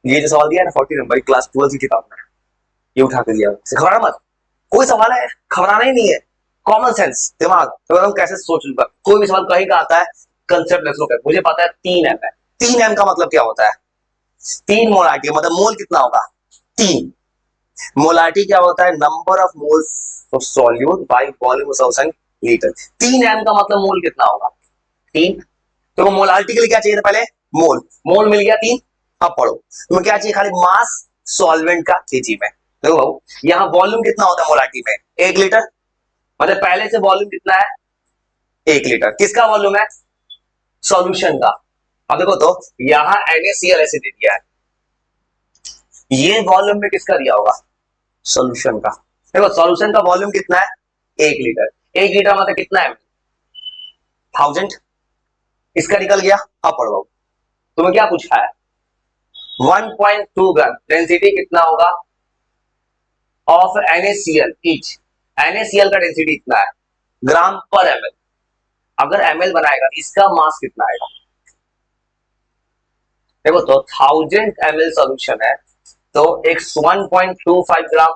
ये जो सवाल दिया है ना 40 नंबर क्लास 12 की किताब में, ये उठा के दिया, घबराना मत, कोई सवाल है घबराना ही नहीं है, कॉमन सेंस दिमाग, तो हम कैसे सोच लूंगा, कोई भी सवाल कहीं का आता है कंसेप्ट लिख लो, मुझे पता है 3 एम है, 3 एम का मतलब क्या होता है? 3 मोलारिटी, मतलब मोल कितना होगा? 3। मोलारिटी क्या होता है? Number of moles of solute by volume of 1000 litre. 3 M का मतलब मोल कितना होगा? 3। तो मोलारिटी के लिए क्या चाहिए था पहले? मोल, मोल मिल गया 3। अब पढ़ो, तुम्हें क्या चाहिए? खाली मास सॉल्वेंट का केजी में। देखो बाबू, यहाँ वॉल्यूम कितना होता है मोलारिटी में? 1 लीटर, मतलब पहले से वॉल्यूम कितना है? 1 लीटर। किसका वॉल्यूम है? सॉल्यूशन का। अब देखो तो यहाँ NaCl ऐसे दे दिया है, ये वॉल्यूम में किसका दिया होगा? सॉल्यूशन का। देखो सॉल्यूशन का वॉल्यूम कितना है? 1 लीटर। 1 लीटर मतलब कितना है? 1000। इसका निकल गया। अब पढ़ो, तुम्हें क्या पूछा है? 1.2 ग्राम डेंसिटी कितना होगा ऑफ NaCl ईच। NaCl का डेंसिटी इतना है ग्राम पर ml। अगर ml बनाएगा इसका मास कितना आएगा? देखो तो 1000 ml सॉल्यूशन है, तो एक 1.25 ग्राम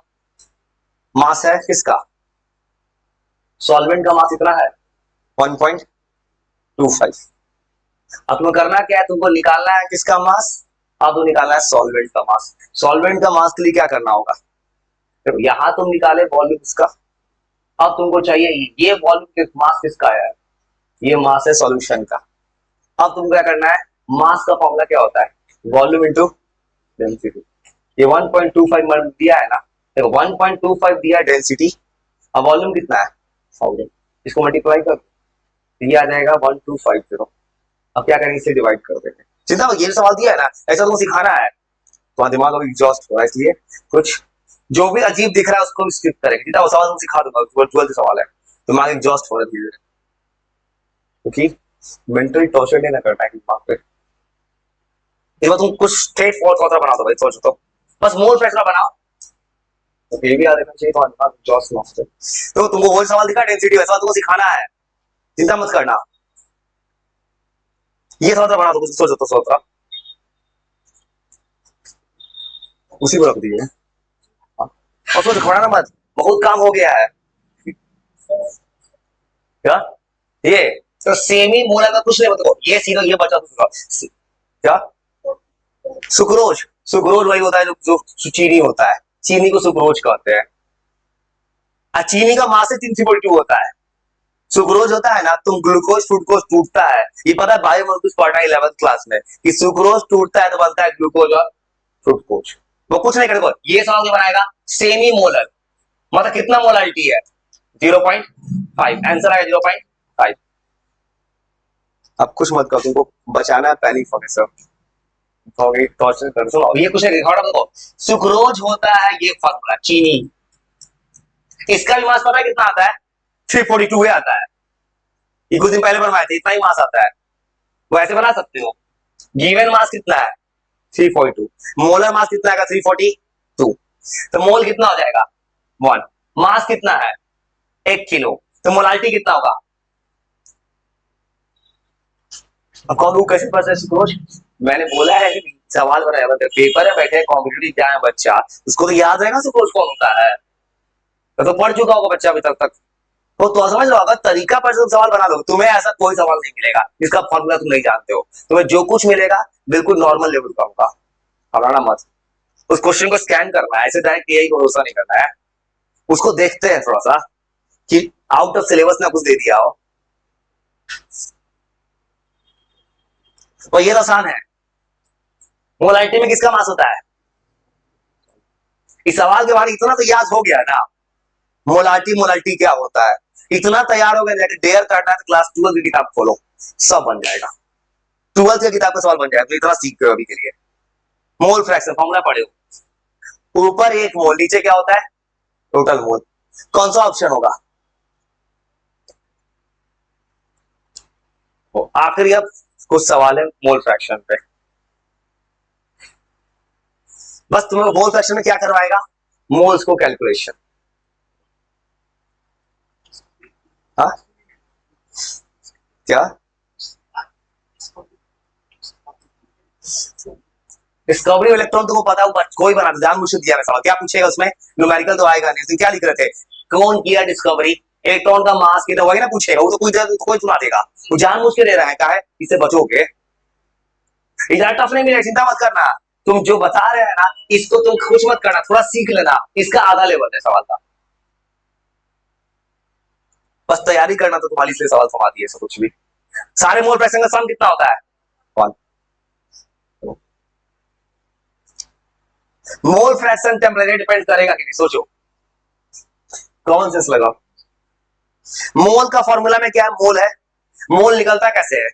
मास है किसका? सॉल्वेंट का मास इतना है 1.25। अब तुम्हें करना क्या है? तुमको निकालना है किसका मास? अब तो निकालना है सॉल्वेंट का मास। सॉल्वेंट का मास के लिए क्या करना होगा? देखो यहां तुम निकाले वॉल्यूम इसका, अब तुमको चाहिए ये वॉल्यूम मास किसका है? ये मास है सॉल्यूशन का। अब तुमको क्या करना है? मास का फॉर्मूला क्या होता है? Volume into density. ये 1.25 दिया है ना, देखो 1.25 दिया है डेंसिटी, अब वॉल्यूम कितना है? 1000। इसको मल्टीप्लाई कर, ये आ जाएगा 1250। अब क्या करेंगे? इसे डिवाइड कर देंगे। चिंता, ये सवाल दिया है ना, ऐसा तुमको सिखाना है, तुम्हारा दिमाग अभी एग्जॉस्ट हो रहा है, इसलिए कुछ जो भी अजीब दिख रहा है उसको स्किप करेंगे। चिंता, वो सवाल तुम सिखा दूंगा, 12 सवाल है, दिमाग एग्जॉस्ट हो रहा है क्योंकि मेंटल टॉर्चर नहीं ना करना है दिमाग पे। इस बार तुम कुछ स्ट्रेट फॉरवर्ड बना दो भाई, सोचो तो बस मोल फ्रैक्शन बनाओ, तो ये भी आ देना चाहिए, तुम्हारे दिमाग एग्जॉस्ट ना हो। तो तुमको वो सवाल दिखा डेंसिटी, वैसा तुमको सिखाना है, चिंता मत करना। ये सवाल बना दो, कुछ सोचो तो सोच रहा उसी को रख दिए, और सोच घबराना मत, बहुत काम हो गया है। क्या ये तो सेमी मोलर का कुछ नहीं, बताओ ये सीधा ये बचा दूंगा क्या? सुक्रोज, सुक्रोज वही होता है जो चीनी होता है, चीनी को सुक्रोज कहते हैं। चीनी का मास 342 होता है, सुक्रोज होता है ना, तुम ग्लूकोज फ्रुक्टोज टूटता है, ये पता है बायोमोलिक्यूल्स पढ़ना 11th क्लास में कि सुक्रोज टूटता है तो बनता है ग्लूकोज और फ्रुक्टोज। वो कुछ नहीं करेगा, ये सवाल क्या बनाएगा? सेमी मोलर मतलब कितना मोलारिटी है? 0.5, आंसर आएगा 0.5। अब कुछ मत करो, तुमको बचाना है पैनिक फॉर टॉर्चर कर। सुनो ये कुछ नहीं, सुक्रोज होता है ये फॉर्मूला चीनी, इसका भी मास पता है कितना आता है? 342 आता है, ये कुछ दिन पहले बनवाए थे, इतना ही मास आता है, वो ऐसे बना सकते हो। गिवन मास कितना है? 342। मोलर मास कितना आएगा? 342। तो मोल कितना हो जाएगा? 1। मास कितना है? 1 किलो, तो मोलारिटी कितना होगा? अब कौन कैसे पढ़ता है? मैंने बोला है कि सवाल बनाया, पेपर है, बैठे कॉम्पिटिटिव एग्जाम है बच्चा, उसको तो याद रहेगा सुक्रोज कौन होता है, तो पढ़ चुका होगा बच्चा अभी तक। तो समझ लो, अगर तरीका पर तुम सवाल बना लो, तुम्हें ऐसा कोई सवाल नहीं मिलेगा इसका फॉर्मूला तुम नहीं जानते हो, तुम्हें जो कुछ मिलेगा बिल्कुल नॉर्मल लेवल का होगा। घबराना मत, उस क्वेश्चन को स्कैन करना है, ऐसे डायरेक्ट यही भरोसा नहीं करना है, उसको देखते हैं थोड़ा सा कि आउट ऑफ सिलेबस ना कुछ दे दिया हो। तो ये आसान है, मोलारिटी में किसका मास होता है? इस सवाल के बारे में इतना तो याद हो गया ना, मोलारिटी मोलारिटी क्या होता है, इतना तैयार हो गया, डेयर करना है तो क्लास 12 की किताब खोलो, सब बन जाएगा, 12 की किताब का सवाल बन जाएगा, तो इतना सीख गए अभी के लिए। मोल फ्रैक्शन फॉर्मूला पढ़े हो, ऊपर 1 मोल, नीचे क्या होता है? Total mole. कौन सा ऑप्शन होगा? आखिरी अब कुछ सवाल है मोल फ्रैक्शन पे। बस तुम्हें मोल फ्रैक्शन में क्या करवाएगा? मोल्स को कैलकुलेशन। हाँ क्या? डिस्कवरी इलेक्ट्रॉन तुमको पता है, कोई बना जानबूझ के दिया सवाल, क्या पूछेगा उसमें? न्यूमेरिकल तो आएगा नहीं, तो क्या लिख रहे थे? कौन किया डिस्कवरी, इलेक्ट्रॉन का मास कितना, वही ना पूछेगा। वो तो कोई सुना देगा, वो जानबूझ के दे रहा है, क्या है इससे बचोगे। इधर टफ नहीं मिलेगा, चिंता मत करना। तुम जो बता रहे हैं ना, इसको तुम कुछ मत करना, थोड़ा सीख लेना, इसका आधा लेवल है सवाल का। बस तैयारी करना, तो तुम्हारी से सवाल समा दिए सब कुछ भी। सारे मोल फ्रैक्शन का सम कितना होता है? 1। मोल फ्रैक्शन टेम्परेचर डिपेंड करेगा कि नहीं, सोचो। कौन सेंस लगा? मोल का फॉर्मूला में क्या है? मोल है। मोल निकलता कैसे है?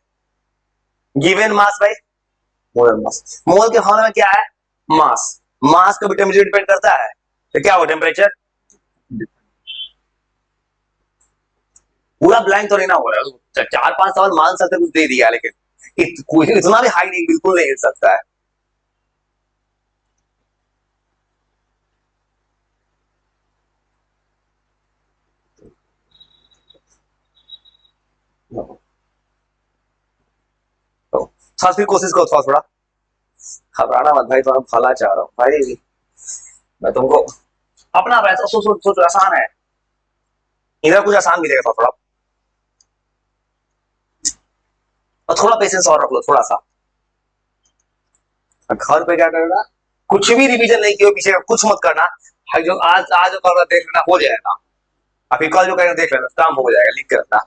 Given mass by molar mass. Mole के फॉर्मूला में क्या है? मास। मास का भी टेम्परेचर डिपेंड करता है, तो क्या हो टेम्परेचर? पूरा ब्लैंक तो नहीं ना हो रहा है, 4-5 सवाल मान सकते कुछ दे दिया, लेकिन इतना भी हाई नहीं, बिल्कुल नहीं हिल सकता है। तो फिर कोशिश करो थोड़ा। घबराना मत भाई, तो फला चाह रहा हूँ भाई मैं तुमको। अपना वैसा सोच सोच सोच, आसान है। इधर कुछ आसान मिलेगा थोड़ा, और थोड़ा पेशेंस और रख लो थोड़ा सा। घर पे क्या करना, कुछ भी रिवीजन नहीं किया पीछे का कुछ मत करना। जो आज आज कल देख लेना, हो जाएगा। अभी कल जो करेंगे देख लेना, काम हो जाएगा, लिख के रखना।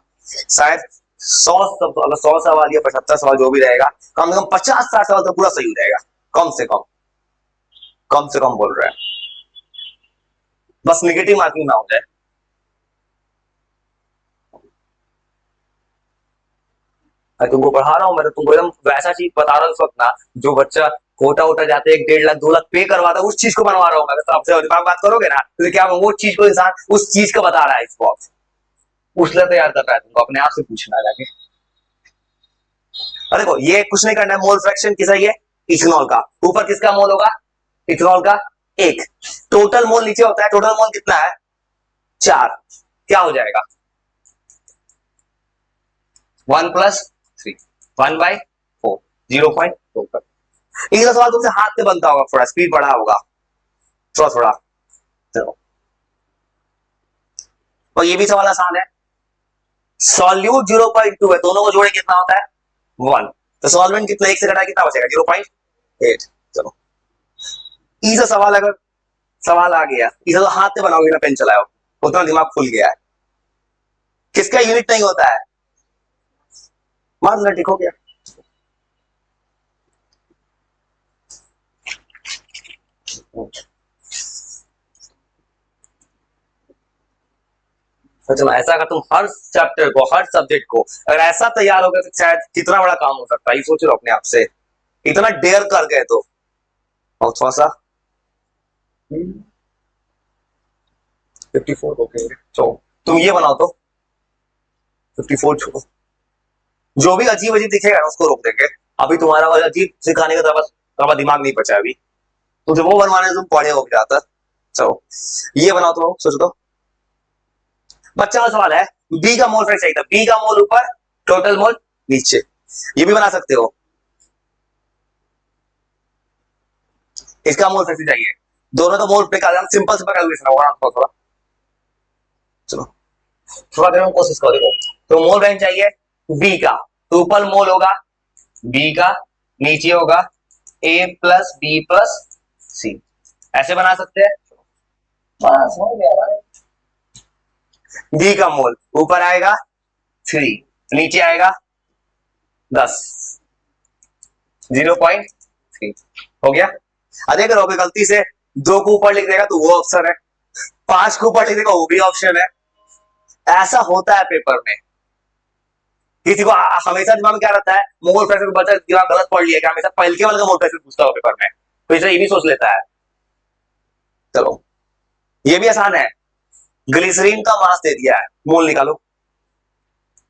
शायद 100 सवाल या 75 सवाल जो भी रहेगा, कम से कम 50-60 सवाल तो पूरा सही हो जाएगा, कम से कम। कम से कम बोल रहे हैं, बस निगेटिव मार्किंग ना हो जाए। मैं तुमको पढ़ा रहा हूँ, मैं तो तुमको एकदम वैसा चीज बता रहा हूँ इस वक्त ना, जो बच्चा कोटा वोटा जाते 1-1.5 लाख 2 लाख पे करवाता है, उस चीज को बनवा रहा हूँ मैं। तो आपसे दिमाग बात करोगे ना, तो क्या वो चीज को इंसान उस चीज का बता रहा है इसको, पूछना तैयार कर रहा है तुमको, अपने आप से पूछना जाके। अरे देखो, ये कुछ नहीं करना है। मोल फ्रैक्शन किसा ये? इथेनॉल का। ऊपर किसका मोल होगा? इथेनॉल का 1। टोटल मोल नीचे होता है, टोटल मोल कितना है? 4। क्या हो जाएगा? 1+3, 1/4, 0.2 पर। इनका सवाल तुमसे हाथ से बनता होगा, थोड़ा स्पीड बढ़ा होगा, थोड़ा थोड़ा। चलो, और ये भी सवाल आसान है। सॉल्यूट 0.2 है, दोनों को जोड़े कितना होता है? 1। तो सॉल्वेंट कितना, 1 से घटा कितना बचेगा? 0.8। चलो, इसे सवाल अगर सवाल आ गया, इसे तो हाथ से बनाओगे ना, पेन चलाओ, उतना दिमाग खुल गया है। किसका यूनिट नहीं होता है? मान लो ठीक हो गया। तो चलो, ऐसा अगर तुम हर चैप्टर को, हर सब्जेक्ट को अगर ऐसा तैयार हो गए, तो शायद कितना बड़ा काम हो सकता है, ये सोच लो अपने आप से। इतना डेयर कर गए तो। और थोड़ा सा 54 ओके, चलो तुम ये बनाओ तो 54 छोड़ो। जो भी अजीब अजीब दिखेगा ना, उसको रोक देंगे। अभी तुम्हारा अजीब सिखाने का तुम्हारा दिमाग नहीं बचा अभी, तुझे वो बनवाने तुम पढ़े हो ज्यादा। चलो ये बनाओ तो, सोच दो। बच्चा का सवाल है, बी का मोल फ्रैक्शन चाहिए था, बी का मोल ऊपर, टोटल मोल नीचे। ये भी बना सकते हो। इसका मोल फ्रैक्शन चाहिए, दोनों का मोल निकालना, सिंपल सिंपल कैलकुलेशन है, थोड़ा। चलो थोड़ा देर में कोशिश करो। देखो, तो मोल बैंक चाहिए बी का, तो ऊपर मोल होगा बी का, नीचे होगा A+B+C। ऐसे बना सकते हैं। बस हो गया भाई। बी का मोल ऊपर आएगा 3, नीचे आएगा 10, 0.3 हो गया। अगर हो गलती से 2 को ऊपर लिख देगा तो वो ऑप्शन है, 5 को ऊपर लिख देगा वो भी ऑप्शन है। ऐसा होता है पेपर में। किसी को हमेशा दिमाग में क्या रहता है, मोल फ्रैक्शन बच्चा दिमाग गलत पढ़ लिया, हमेशा पहले वाले का मोल फ्रैक्शन पूछता हो पेपर में, तो इसे ये भी सोच लेता है। चलो ये भी आसान है, ग्लिसरीन का मास दे दिया है, मोल निकालो।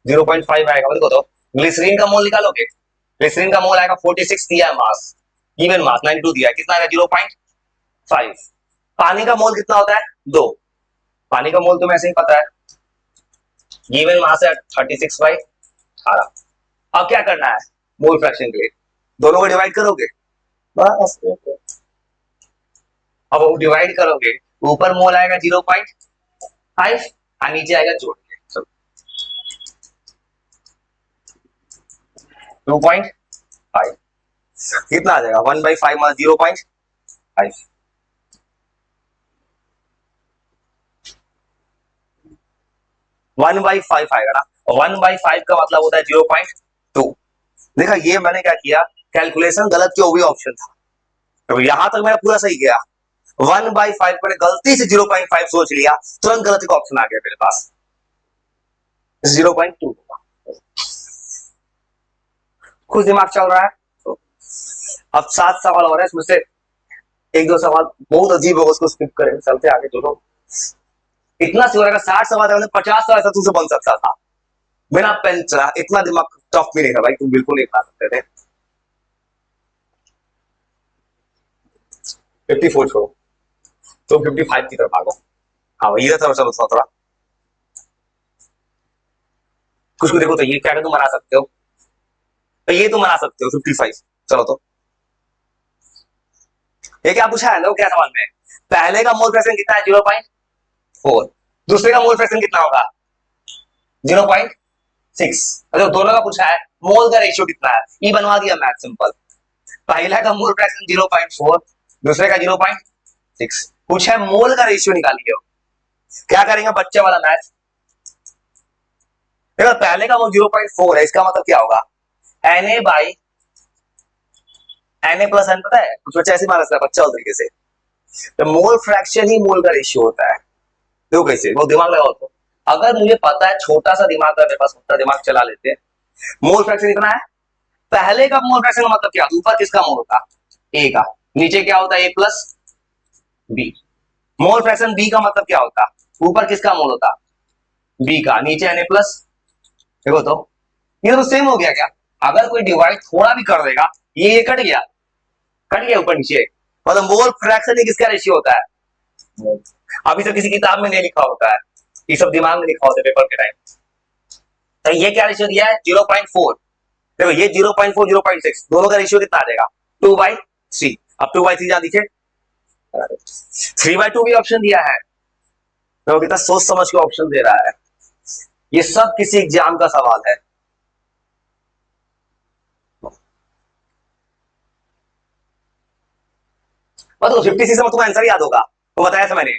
0.5 आएगा, देखो तो ग्लिसरीन का मोल निकालोगे, ग्लिसरीन का मोल आएगा 46 दिया है मास, गिवन मास 92 दिया है, कितना आएगा 0.5। पानी का मोल कितना होता है 2, पानी का मोल तुम्हें ऐसे ही पता है, गिवन मास है 36/18। अब क्या करना है मोल फ्रैक्शन के लिए, दोनों को डिवाइड करोगे बस, अब वो डिवाइड करोगे, ऊपर मोल आएगा 0.5 और नीचे आएगा जोड़ के 2.5, कितना आ जाएगा 1/5 माइनस 0.5, 1/5 आएगा ना, 1/5 का मतलब होता है 0.2। देखा ये मैंने क्या किया, कैलकुलेशन गलत क्यों हुई, ऑप्शन था, तो यहां तक मैं पूरा सही गया, 1/5 मैंने गलती से 0.5 सोच लिया, तुरंत गलती का ऑप्शन आ गया मेरे पास 0.2। कुछ दिमाग चल रहा है तो अब 7 सवाल और है, इसमें से एक दो सवाल बहुत अजीब होगा, उसको स्किप करें, चलते आगे दोनों। इतना सी होगा 60 सवाल है, 50 सवाल ऐसा तुमसे बन सकता था बिना पेन चला, इतना दिमाग टफ भी नहीं था भाई, तुम बिल्कुल नहीं खा सकते थे। 54 छोड़ो, तुम 55 की तरफ भागो। हाँ भाई इधर तरफ चलो थोड़ा, कुछ को देखो तो ये क्या तुम बना सकते हो, तो ये तुम बना सकते हो 55। चलो तो ये क्या पूछा है, लो क्या सवाल में, पहले का मोल फ्रैक्शन कितना है 0.4, दूसरे का मोल फ्रैक्शन कितना होगा 0.6। अच्छा दोनों का पूछा है मोल का रेशियो कितना है, ये बनवा दिया मैथ सिंपल, पहला का मोल फ्रैक्शन 0.4, दूसरे का 0.6, पूछा है मोल का रेशियो निकालिए, क्या करेंगे बच्चे वाला मैथ। देखो पहले का मोल 0.4 है, इसका मतलब क्या होगा Na by Na plus N, पता है कुछ बच्चा ऐसे मार सकता है बच्चा तरीके से, तो मोल फ्रैक्शन ही मोल का रेशियो होता है। देखो कैसे, वो दिमाग लगाओ तो, अगर मुझे पता है छोटा सा दिमाग है मेरे पास, छोटा दिमाग चला लेते हैं, मोल फ्रैक्शन कितना है, पहले का मोल फ्रैक्शन का मतलब क्या, ऊपर किसका मोल होता ए का, नीचे क्या होता है A plus B. Mole fraction B का मतलब क्या होता, ऊपर किसका मोल होता बी का, नीचे एन ए प्लस। देखो तो ये तो सेम हो गया क्या, अगर कोई डिवाइड थोड़ा भी कर देगा ये कट गया, कट गया ऊपर नीचे, मतलब मोल फ्रैक्शन ही किसका रेशियो होता है, अभी तो किसी किताब में नहीं लिखा होता है, ये सब दिमाग में लिखा होता है पेपर के टाइम। तो ये क्या रेशियो दिया है 0.4, देखो ये 0.4 0.6 दोनों का रेशियो कितना आ जाएगा 2/3। अब 2/3 जहां दिखे 3/2 भी ऑप्शन दिया है, तो कितना सोच समझ के ऑप्शन दे रहा है, ये सब किसी एग्जाम का सवाल है। मतलब 50 से तुम्हें आंसर याद होगा, तो बताया था मैंने,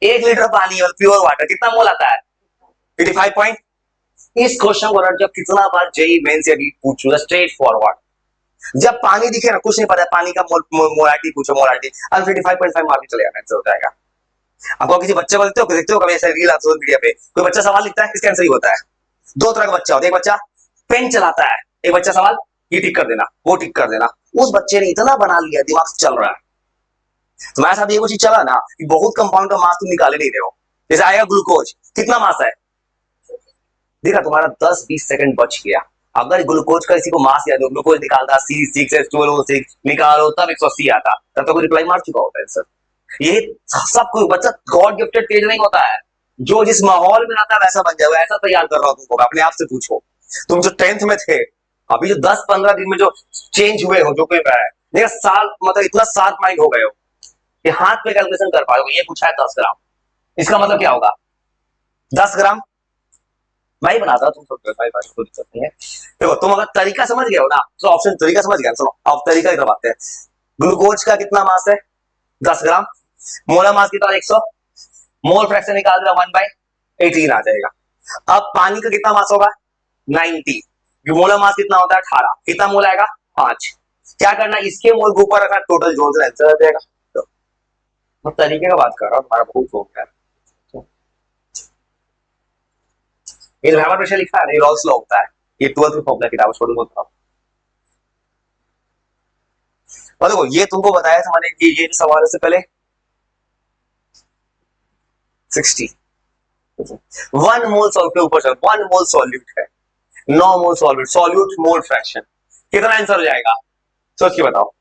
1 लीटर पानी और प्योर वाटर कितना मोल आता है 85 पॉइंट। इस क्वेश्चन को जब कितना बार जेई मेन से भी पूछूंगा स्ट्रेट फॉरवर्ड, जब पानी दिखे ना कुछ नहीं पता है, पानी का मोलारिटी पूछो, मोलारिटी अब 55.5 मार के चलेगा, आंसर हो जाएगा। आपको किसी बच्चे को देखते हो कभी ऐसे रील सोशल मीडिया पे, कोई बच्चा सवाल लिखता है इसका आंसर ही होता है। दो तरह का बच्चा होता है, एक बच्चा पेन चलाता है, एक बच्चा सवाल ये टिक कर देना वो टिक कर देना, उस बच्चे ने इतना बना लिया दिमाग चल रहा है। तुम्हारे साथ ये कुछ चला ना कि बहुत कंपाउंड का मास तुम निकाले नहीं रहे हो, जैसे आएगा ग्लूकोज कितना मास है, देखा तुम्हारा 10-20 सेकंड बच गया, अगर ग्लूकोज का किसी को मास याद हो, ग्लूकोज निकालता C6H12O6 निकालो तब 180 आता, तब तो कोई रिप्लाई मार चुका होता है सर। ये सब कोई बच्चा गॉड गिफ्टेड तेज नहीं होता है, जो जिस माहौल में आता है वैसा बन जाएगा, ऐसा तैयार कर रहा हूं तुमको, अपने आप से पूछो, तुम जो 10th में थे, अभी जो 10-15 दिन में जो चेंज हुए हो, जो कोई देखा साल मतलब इतना शार्प माइंड हो गए हो कि हाथ पे कैलकुलेशन कर पाओगे, ये पूछा है 10 ग्राम, इसका मतलब क्या होगा 10 ग्राम, भाई बनाता तुम सब भाई, कोई दिक्कत नहीं है। देखो तुम अगर तरीका समझ गए हो ना, तो ऑप्शन तरीका समझ गया, सुनो अब तरीका की तरफ आते हैं। ग्लूकोज का कितना मास है 10 ग्राम, मोलर मास कितना 100, मोल फ्रैक्शन निकाल दिया 1/18 आ जाएगा। अब पानी का कितना मास होगा 90, मोलर मास कितना होता है 18, कितना मोल आएगा 5, क्या करना इसके मोल के ऊपर रखना, टोटल जोड़ से आंसर आ जाएगा। तो तरीके का बात कर रहा हूँ, तुम्हारा बहुत हो गया, ये जो प्रेशर लिखा है ना, ये रॉल्स लॉ होता है, ये 12th में फॉर्मूला किताब छोड़ बोलता हूँ। और देखो ये तुमको बताया था मैंने कि ये सवाल से पहले 60। 1 मोल सॉल्व के ऊपर चल, 1 मोल सॉल्यूट है, 9 मोल सॉल्यूट, सॉल्यूट मोल फ्रैक्शन, कितना आंसर हो जाएगा? सोच के बताओ,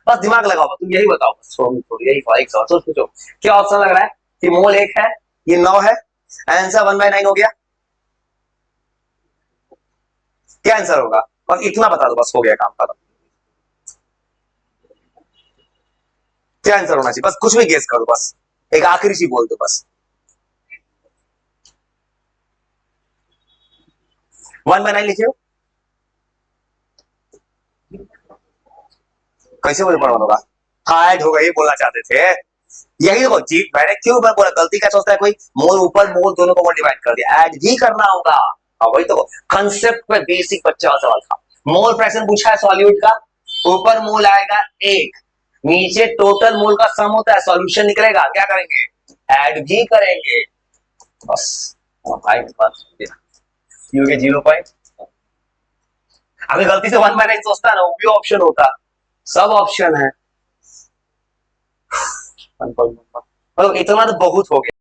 बस दिमाग लगाओ, तुम यही बताओ, बस यही एक सवाल सोच पूछो, क्या ऑप्शन लग रहा है कि मोल 1 है, ये 9 है, आंसर 1/9 हो गया, क्या आंसर होगा? बस इतना बता दो, बस हो गया काम खत्म। क्या आंसर होना चाहिए? बस कुछ भी गेस करो, बस एक आखिरी चीज बोल दो बस। 1/9 लिखे हो, कैसे मुझे पता होगा? हाइड होगा, ये बोलना चाहते थे, यही देखो जी, मैंने क्यों मैं बोला, गलती क्या सोचता है कोई, मोल ऊपर मोल दोनों को डिवाइड कर दिया, ऐड भी करना होगा। वही तो कंसेप्ट पे बेसिक बच्चा का सवाल था। मोल फ्रैक्शन पूछा है सॉल्यूट का, ऊपर मोल आएगा 1, नीचे टोटल मोल का सम होता है, सॉल्यूशन निकलेगा, क्या करेंगे? ऐड भी करेंगे, बस। क्योंकि 0 अगर गलती से 1/9 सोचता है ना, वो भी ऑप्शन होता, सब ऑप्शन है। मतलब इतना तो बहुत हो गया।